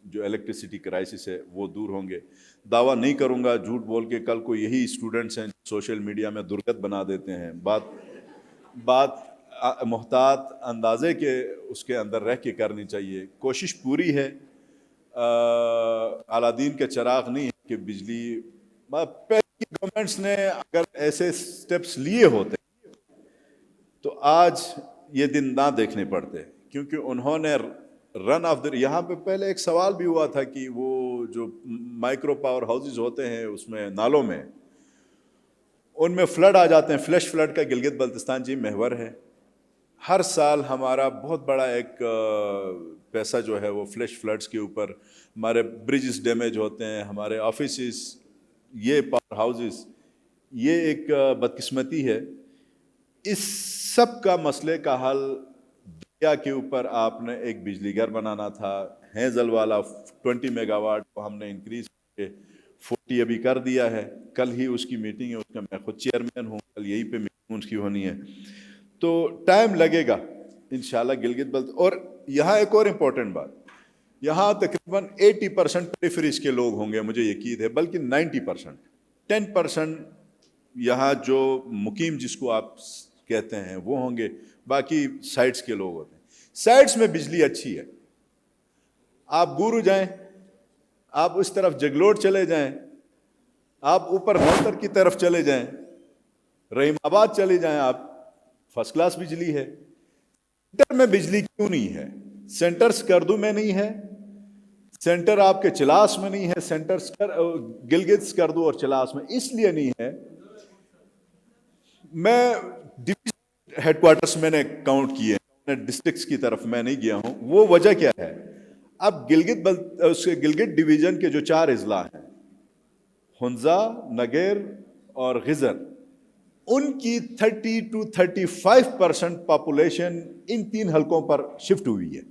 جو الیکٹریسٹی کرائسس ہے وہ دور ہوں گے. دعویٰ نہیں کروں گا جھوٹ بول کے, کل کو یہی اسٹوڈنٹس ہیں سوشل میڈیا میں درگت بنا دیتے ہیں. بات محتاط اندازے کے اس کے اندر رہ کے کرنی چاہیے. کوشش پوری ہے, اعلیٰ دین کے چراغ نہیں ہے کہ بجلی, پہلے گورنمنٹس نے اگر ایسے سٹیپس لیے ہوتے تو آج یہ دن نہ دیکھنے پڑتے, کیونکہ انہوں نے رن آف دا, یہاں پہ پہلے ایک سوال بھی ہوا تھا کہ وہ جو مائکرو پاور ہاؤسز ہوتے ہیں اس میں نالوں میں, ان میں فلڈ آ جاتے ہیں. فلیش فلڈ کا گلگت بلتستان جی محور ہے. ہر سال ہمارا بہت بڑا ایک پیسہ جو ہے وہ فلیش فلڈس کے اوپر, ہمارے بریجز ڈیمیج ہوتے ہیں, ہمارے آفیسز, یہ پاور ہاؤسز, یہ ایک بدقسمتی ہے. اس سب کا مسئلے کا حل دریا کے اوپر آپ نے ایک بجلی گھر بنانا تھا. ہیزل والا 20 میگا واٹ کو ہم نے انکریز کر کے 40 ابھی کر دیا ہے. کل ہی اس کی میٹنگ ہے, اس کا میں خود چیئرمین ہوں, کل یہی پہ میٹنگ اس کی ہونی ہے. تو ٹائم لگے گا انشاءاللہ گلگت بلت. اور یہاں ایک اور امپورٹنٹ بات, یہاں تقریباً 80% پیریفریز کے لوگ ہوں گے مجھے یقین ہے, بلکہ 90%. 10% یہاں جو مقیم جس کو آپ کہتے ہیں وہ ہوں گے, باقی سائٹس کے لوگ ہوتے ہیں. سائٹس میں بجلی اچھی ہے. آپ گورو جائیں, آپ اس طرف جگلوٹ چلے جائیں, آپ اوپر ہوتر کی طرف چلے جائیں, رحیم آباد چلے جائیں, آپ فرسٹ کلاس بجلی ہے. سینٹر میں بجلی کیوں نہیں ہے؟ سینٹر سکردو میں نہیں ہے, سینٹر آپ کے چلاس میں نہیں ہے, سینٹر گلگت سکردو اور چلاس میں اس لیے نہیں ہے. میں ہیڈ کوارٹرز میں نے کاؤنٹ کیے, ڈسٹرکٹس کی طرف میں نہیں گیا ہوں. وہ وجہ کیا ہے؟ اب گلگت ڈویژن کے جو 4 اضلاع ہیں, ہنزا, نگیر اور غزر, ان کی 30 to 35% پاپولیشن ان 3 حلقوں پر شفٹ ہوئی ہے.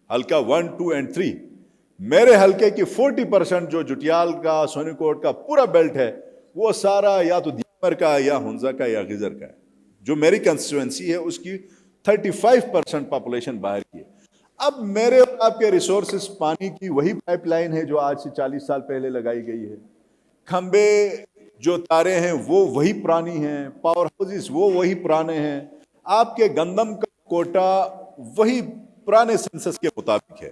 حلقہ 1, 2 and 3. میرے حلقے کی 40% جو جٹیال کا, سونی کوٹ کا پورا بیلٹ ہے, وہ سارا یا تو دیمر کا یا ہنزا کا یا غزر کا ہے. جو میری کنسٹیچوئنسی ہے اس کی 35% پاپولیشن باہر کی ہے. اب میرے اور آپ کے ریسورسز پانی کی وہی پائپ لائن ہے جو آج سے 40 سال پہلے لگائی گئی ہے. کھمبے جو تارے ہیں وہ وہی پرانی ہیں, پاور ہاؤسز وہ وہی پرانے ہیں, آپ کے گندم کا کوٹا وہی پرانے سینسس کے مطابق ہے.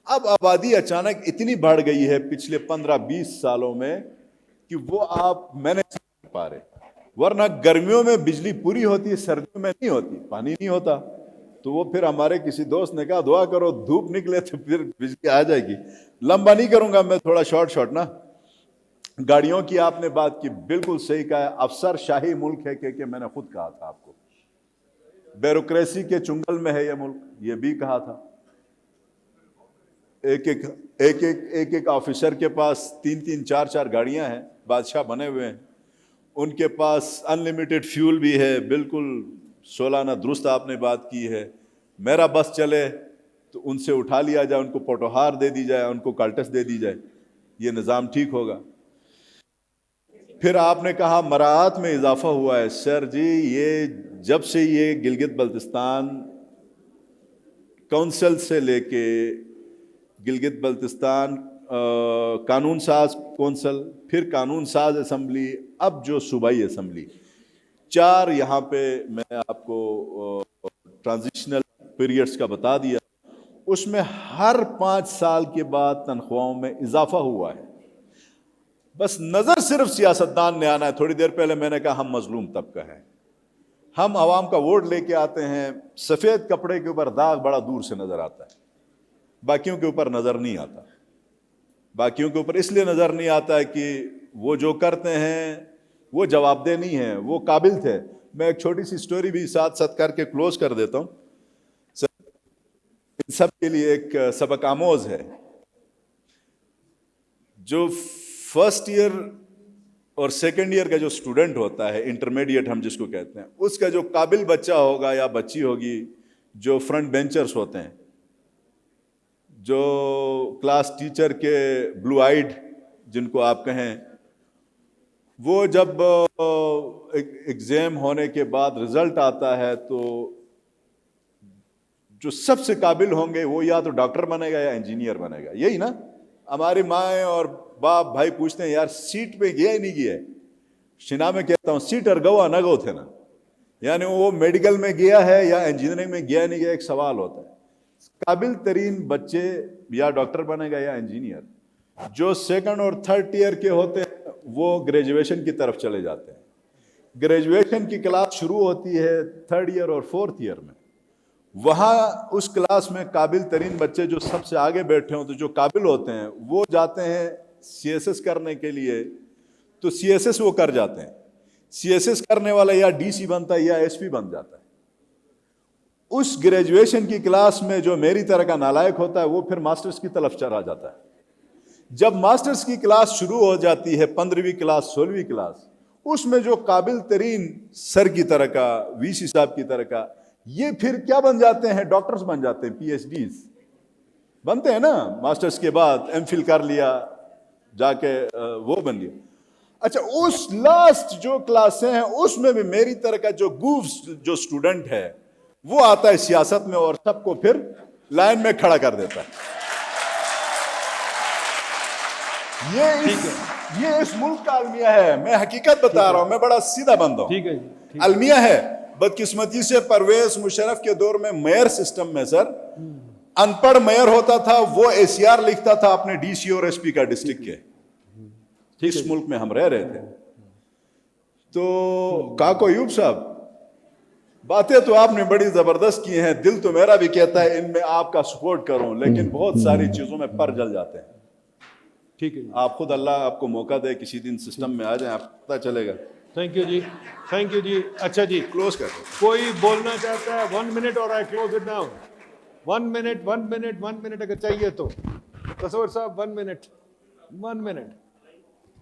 اب آبادی اچانک اتنی بڑھ گئی ہے پچھلے 15-20 سالوں میں کہ وہ آپ مینیج نہیں کر پا رہے. ورنہ گرمیوں میں بجلی پوری ہوتی ہے, سردیوں میں نہیں ہوتی, پانی نہیں ہوتا. تو وہ پھر ہمارے کسی دوست نے کہا دعا کرو دھوپ نکلے تو پھر بجلی آ جائے گی. لمبا نہیں کروں گا میں, تھوڑا شارٹ نا. گاڑیوں کی آپ نے بات کی, بالکل صحیح کہا ہے. افسر شاہی ملک ہے کہ میں نے خود کہا تھا آپ کو, بیوروکریسی کے چنگل میں ہے یہ ملک, یہ بھی کہا تھا. ایک آفیسر کے پاس 3-3 4-4 گاڑیاں ہیں, بادشاہ بنے ہوئے ہیں. ان کے پاس انلمیٹڈ فیول بھی ہے, بالکل سولانہ درست آپ نے بات کی ہے. میرا بس چلے تو ان سے اٹھا لیا جائے, ان کو پوٹوہار دے دی جائے, ان کو کالٹس دے دی جائے, یہ نظام ٹھیک ہوگا. پھر آپ نے کہا مراعات میں اضافہ ہوا ہے. سر جی یہ جب سے یہ گلگت بلتستان کونسل سے لے کے گلگت بلتستان قانون ساز کونسل, پھر قانون ساز اسمبلی, اب جو صوبائی اسمبلی, 4 یہاں پہ میں آپ کو ٹرانزیشنل پیریڈز کا بتا دیا. اس میں ہر 5 سال کے بعد تنخواہوں میں اضافہ ہوا ہے. بس نظر صرف سیاستدان نے آنا ہے. تھوڑی دیر پہلے میں نے کہا ہم مظلوم طبقہ ہیں, ہم عوام کا ووٹ لے کے آتے ہیں. سفید کپڑے کے اوپر داغ بڑا دور سے نظر آتا ہے, باقیوں کے اوپر نظر نہیں آتا. باقیوں کے اوپر اس لیے نظر نہیں آتا ہے کہ وہ جو کرتے ہیں وہ جواب دہ نہیں ہیں, وہ قابل تھے. میں ایک چھوٹی سی سٹوری بھی ساتھ کر کے کلوز کر دیتا ہوں. ان سب کے لیے ایک سبق آموز ہے. جو فرسٹ ایئر اور سیکنڈ ایئر کا جو سٹوڈنٹ ہوتا ہے, انٹرمیڈیٹ ہم جس کو کہتے ہیں, اس کا جو قابل بچہ ہوگا یا بچی ہوگی, جو فرنٹ بینچرز ہوتے ہیں, جو کلاس ٹیچر کے بلو آئیڈ جن کو آپ کہیں, وہ جب ایگزام ہونے کے بعد رزلٹ آتا ہے تو جو سب سے قابل ہوں گے وہ یا تو ڈاکٹر بنے گا یا انجینئر بنے گا. یہی نا ہماری مائیں اور باپ بھائی پوچھتے ہیں یار سیٹ پہ گیا ہی نہیں گیا ہے. شنا میں کہتا ہوں سیٹر گوا نہ گو تھے نا, یعنی وہ میڈیکل میں گیا ہے یا انجینئرنگ میں گیا نہیں گیا, ایک سوال ہوتا ہے. قابل ترین بچے یا ڈاکٹر بنے گا یا انجینئر. جو سیکنڈ اور تھرڈ ایئر کے ہوتے ہیں وہ گریجویشن کی طرف چلے جاتے ہیں. گریجویشن کی کلاس شروع ہوتی ہے 3rd ایئر اور 4th ایئر میں. وہاں اس کلاس میں قابل ترین بچے جو سب سے آگے بیٹھے ہوتے ہیں, جو قابل ہوتے ہیں, وہ جاتے ہیں CSS کرنے کے لیے. تو CSS وہ کر جاتے ہیں. CSS کرنے والا یا DC بنتا ہے یا SP بن جاتا ہے. اس گریجویشن کی کلاس میں جو میری طرح کا نالائق ہوتا ہے وہ پھر ماسٹرز کی طرف چلا جاتا ہے. جب ماسٹرز کی کلاس شروع ہو جاتی ہے 15ویں کلاس 16ویں کلاس, اس میں جو قابل ترین سر کی طرح کا, VC صاحب کی طرح کا, یہ پھر کیا بن جاتے ہیں, ڈاکٹرز بن جاتے ہیں, PhDs بنتے ہیں نا. ماسٹرز کے بعد MPhil کر لیا, جا کے وہ بن گیا. اچھا اس لاسٹ جو کلاسیں ہیں اس میں بھی میری طرح کا جو گوفس جو اسٹوڈنٹ ہے وہ آتا ہے سیاست میں اور سب کو پھر لائن میں کھڑا کر دیتا ہے. یہ اس ملک کا المیہ ہے. میں حقیقت بتا رہا ہوں, میں بڑا سیدھا بندہ ہوں. المیہ ہے. بدقسمتی سے پرویز مشرف کے دور میں میئر سسٹم میں سر ان پڑھ میئر ہوتا تھا, وہ ACR لکھتا تھا اپنے DC اور SP کا ڈسٹرکٹ کے. اس ملک میں ہم رہ رہے تھے. تو کاکو ایوب صاحب, باتیں تو آپ نے بڑی زبردست کی ہیں, دل تو میرا بھی کہتا ہے ان میں آپ کا سپورٹ کروں, لیکن بہت ساری چیزوں میں پر جل جاتے ہیں. ٹھیک ہے, آپ خود اللہ آپ کو موقع دے کسی دن سسٹم میں آ جائیں, آپ پتہ چلے گا. تھینک یو جی, تھینک یو جی. اچھا جی کلوز کر دیں. کوئی بولنا چاہتا ہے 1 منٹ اور I close it now. 1 minute اگر چاہیے تو تصور صاحب 1 منٹ.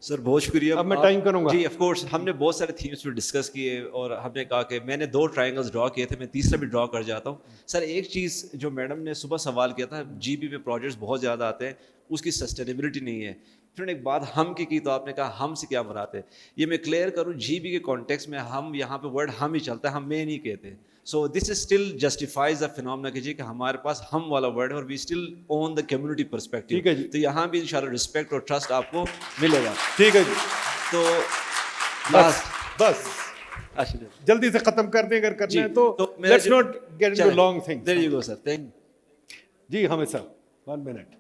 سر بہت شکریہ. اب میں ٹائم کروں گا. جی آف کورس, ہم نے بہت سارے تھیمس پہ ڈسکس کیے اور ہم نے کہا کہ میں نے 2 ٹرائنگلز ڈرا کیے تھے, میں تیسرا بھی ڈرا کر جاتا ہوں. سر ایک چیز جو میڈم نے صبح سوال کیا تھا, GB پہ پروجیکٹس بہت زیادہ آتے ہیں, اس کی سسٹینیبلٹی نہیں ہے. پھر ایک بات ہم کی تو آپ نے کہا ہم سے کیا مراد ہے. یہ میں کلیئر کروں, جی بی کے کانٹیکس میں ہم یہاں پہ ورڈ ہم ہی چلتا ہے, ہم میں نہیں کہتے. So this is still justifies the phenomena کہ جی کہ ہمارے پاس ہم والا ورڈ ہے اور we still on the community perspective. ٹھیک ہے جی, تو یہاں بھی انشاءاللہ رسپیکٹ اور ٹرسٹ آپ کو ملے گا. ٹھیک ہے جی, تو بس جلدی سے ختم کر دیں اگر کرنا ہے تو. Let's not get into long things. There you go sir. Thank جی حامد صاحب 1 minute.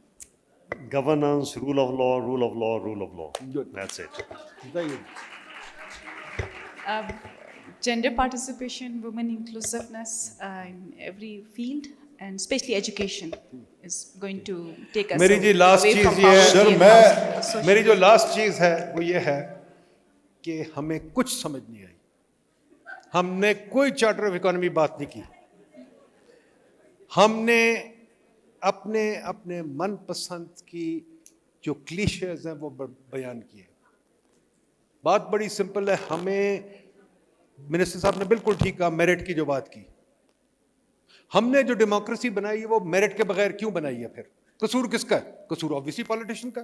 Governance, rule of law, rule of law, rule of law. Good. That's it. Gender participation, women inclusiveness in every field, and especially education is going to take us میری جی last away چیز from یہ poverty and ہے, social- میری جو last چیز ہے وہ یہ ہے کہ ہمیں کچھ سمجھ نہیں آئی. ہم نے کوئی چارٹر آف اکانومی بات نہیں کی. ہم نے اپنے من پسند کی جو کلیشیز ہیں وہ بیان کیے. بات بڑی سمپل ہے. ہمیں منسٹر صاحب نے بالکل ٹھیک کہا, میرٹ کی جو بات کی. ہم نے جو ڈیموکریسی بنائی ہے وہ میرٹ کے بغیر کیوں بنائی ہے؟ پھر قصور کس کا ہے؟ قصور آبویسلی پولیٹیشین کا.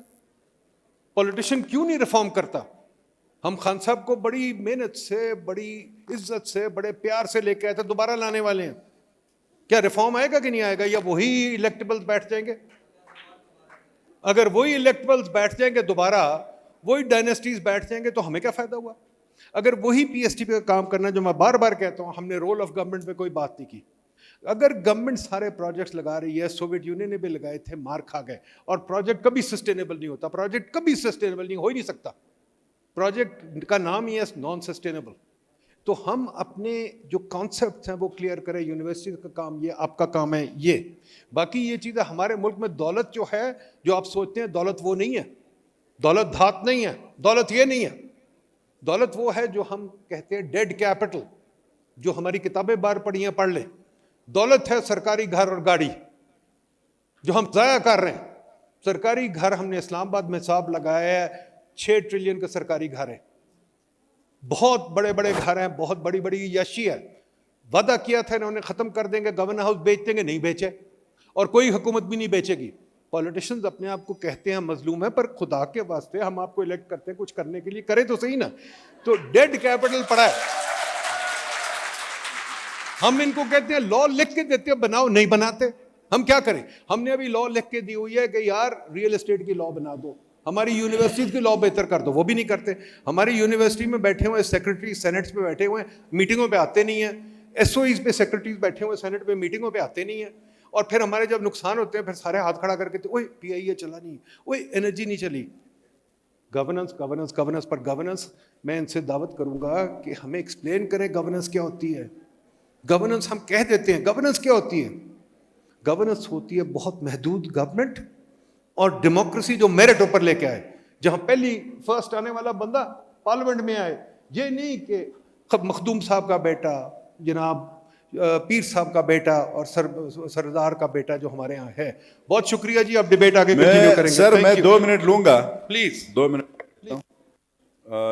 پولیٹیشین کیوں نہیں ریفارم کرتا؟ ہم خان صاحب کو بڑی محنت سے, بڑی عزت سے, بڑے پیار سے لے کے آئے تھے, دوبارہ لانے والے ہیں. کیا ریفارم آئے گا کہ نہیں آئے گا, یا وہی الیکٹیبلز بیٹھ جائیں گے؟ اگر وہی الیکٹیبلز بیٹھ جائیں گے دوبارہ, وہی ڈائنیسٹیز بیٹھ جائیں گے تو ہمیں کیا فائدہ ہوا؟ اگر وہی پی ایس ٹی پی کا کام کرنا, جو میں بار بار کہتا ہوں, ہم نے رول آف گورنمنٹ پہ کوئی بات نہیں کی. اگر گورنمنٹ سارے پروجیکٹس لگا رہی ہے, سوویت یونین نے بھی لگائے تھے, مار کھا گئے, اور پروجیکٹ کبھی سسٹینیبل نہیں ہوتا. پروجیکٹ کبھی سسٹینیبل نہیں ہو ہی نہیں سکتا. پروجیکٹ کا نام ہی ہے نان سسٹینیبل. تو ہم اپنے جو کانسیپٹس ہیں وہ کلیئر کریں. یونیورسٹی کا کام یہ, آپ کا کام ہے یہ. باقی یہ چیزیں ہمارے ملک میں دولت جو ہے, جو آپ سوچتے ہیں دولت وہ نہیں ہے. دولت دھات نہیں ہے, دولت یہ نہیں ہے. دولت وہ ہے جو ہم کہتے ہیں ڈیڈ کیپٹل, جو ہماری کتابیں بار پڑھی ہیں, پڑھ لیں. دولت ہے سرکاری گھر اور گاڑی جو ہم ضائع کر رہے ہیں. سرکاری گھر ہم نے اسلام آباد میں حساب لگایا ہے 6 ٹریلین کا سرکاری گھر ہے. بہت بڑے بڑے گھر ہیں, بہت بڑی بڑی یاشی ہے. وعدہ کیا تھا انہوں نے ختم کر دیں گے, گورنر ہاؤس بیچ دیں گے, نہیں بیچے, اور کوئی حکومت بھی نہیں بیچے گی. پولیٹیشنز اپنے آپ کو کہتے ہیں مظلوم ہیں, پر خدا کے واسطے ہم آپ کو الیکٹ کرتے ہیں کچھ کرنے کے لیے, کریں تو صحیح نا. تو ڈیڈ کیپٹل پڑا ہے. ہم ان کو کہتے ہیں لا لکھ کے دیتے ہیں, بناؤ, نہیں بناتے. ہم کیا کریں؟ ہم نے ابھی لا لکھ کے دی ہوئی ہے کہ یار ریئل اسٹیٹ کی لا بنا دو, ہماری یونیورسٹیز کی لا بہتر کر دو, وہ بھی نہیں کرتے. ہماری یونیورسٹی میں بیٹھے ہوئے سیکرٹری سینٹس پہ بیٹھے ہوئے ہیں, میٹنگوں پہ آتے نہیں ہیں. ایس او ایز پہ سیکرٹریز بیٹھے ہوئے سینٹ پہ, میٹنگوں پہ آتے نہیں ہیں. اور پھر ہمارے جب نقصان ہوتے ہیں پھر سارے ہاتھ کھڑا کر کے, اوئے پی آئی اے چلا نہیں, اوئے انرجی نہیں چلی. گورننس گورننس گورننس پر گورننس, میں ان سے دعوت کروں گا کہ ہمیں ایکسپلین کریں گورننس کیا ہوتی ہے. گورننس ہم کہہ دیتے ہیں, گورننس کیا ہوتی ہے؟ گورننس ہوتی ہے بہت محدود گورنمنٹ اور ڈیموکریسی جو میرٹ اوپر لے کے آئے, جہاں پہلی فرسٹ آنے والا بندہ پارلیمنٹ میں آئے. یہ نہیں کہ مخدوم صاحب کا بیٹا, جناب پیر صاحب کا بیٹا اور سردار کا بیٹا جو ہمارے ہاں ہے. بہت شکریہ جی, آپ ڈیبیٹ آگے کنٹینیو کریں گے. سر میں 2 منٹ لوں گا پلیز, 2 منٹ.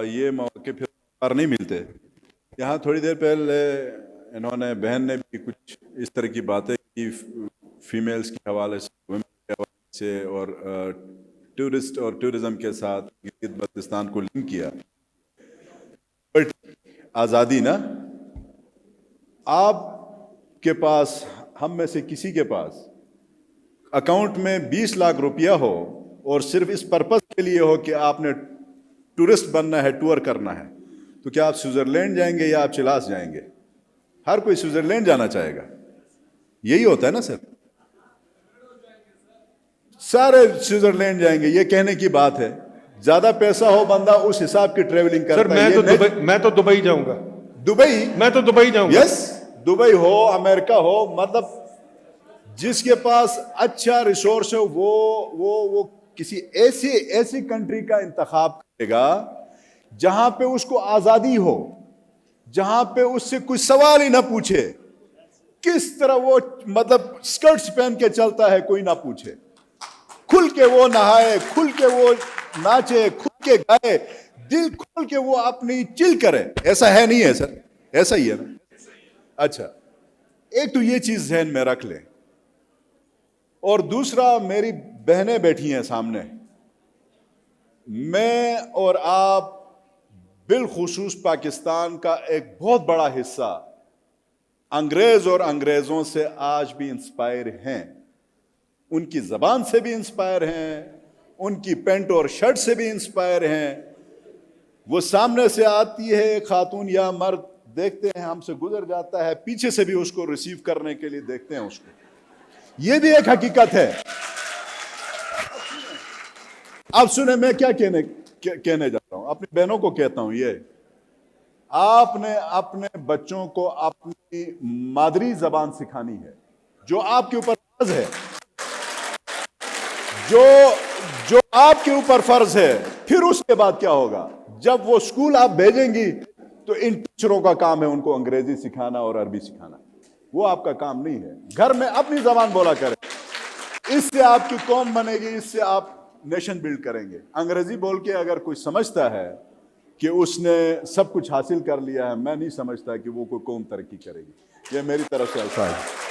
یہ موقع پھر بار نہیں ملتے. یہاں تھوڑی دیر پہلے انہوں نے, بہن نے بھی کچھ اس طرح کی باتیں کی فیمیلز کے حوالے سے, ویمن کے حوالے سے, اور ٹورسٹ اور ٹورزم کے ساتھ گلگت بلتستان کو لنک کیا. آزادی نا, آپ کے پاس, ہم میں سے کسی کے پاس اکاؤنٹ میں 20 لاکھ روپیہ ہو اور صرف اس پرپس کے لیے ہو کہ آپ نے ٹورسٹ بننا ہے, ٹور کرنا ہے, تو کیا آپ سوئٹزرلینڈ جائیں گے یا آپ چلاس جائیں گے؟ ہر کوئی سوئٹزرلینڈ جانا چاہے گا. یہی ہوتا ہے نا سر, سارے سوئٹزرلینڈ جائیں گے, یہ کہنے کی بات ہے. زیادہ پیسہ ہو بندہ اس حساب کی ٹریولنگ کرتا ہے. سر میں تو دبئی جاؤں گا. دبئی؟ میں تو دبئی جاؤں گا. یس, دبئی ہو, امریکہ ہو, مطلب جس کے پاس اچھا ریسورس ہے وہ کسی ایسی کنٹری کا انتخاب کرے گا جہاں پہ اس کو آزادی ہو, جہاں پہ اس سے کوئی سوال ہی نہ پوچھے. کس طرح وہ مطلب سکرٹس پہن کے چلتا ہے کوئی نہ پوچھے, کھل کے وہ نہائے, کھل کے وہ ناچے, کھل کے گائے, دل کھول کے وہ اپنی چل کرے. ایسا ہے نہیں ہے سر؟ ایسا ہی ہے نا. اچھا, ایک تو یہ چیز ذہن میں رکھ لیں, اور دوسرا میری بہنیں بیٹھی ہیں سامنے, میں اور آپ بالخصوص پاکستان کا ایک بہت بڑا حصہ انگریز اور انگریزوں سے آج بھی انسپائر ہیں، ان کی زبان سے بھی انسپائر ہیں، ان کی پینٹ اور شرٹ سے بھی انسپائر ہیں. وہ سامنے سے آتی ہے خاتون یا مرد، دیکھتے ہیں ہم سے گزر جاتا ہے، پیچھے سے بھی اس کو ریسیو کرنے کے لیے دیکھتے ہیں اس کو. یہ بھی ایک حقیقت ہے. اب سنیں میں کیا کہنے جا رہا ہوں، اپنی بہنوں کو کہتا ہوں، یہ آپ نے اپنے بچوں کو اپنی مادری زبان سکھانی ہے، جو آپ کے اوپر فرض ہے، جو آپ کے اوپر فرض ہے. پھر اس کے بعد کیا ہوگا؟ جب وہ اسکول آپ بھیجیں گی تو ان ٹیچروں کا کام ہے ان کو انگریزی سکھانا اور عربی سکھانا، وہ آپ کا کام نہیں ہے. گھر میں اپنی زبان بولا کریں، اس سے آپ کی قوم بنے گی، اس سے آپ نیشن بلڈ کریں گے. انگریزی بول کے اگر کوئی سمجھتا ہے کہ اس نے سب کچھ حاصل کر لیا ہے، میں نہیں سمجھتا کہ وہ کوئی قوم ترقی کرے گی. یہ میری طرف سے الفاظ ہے.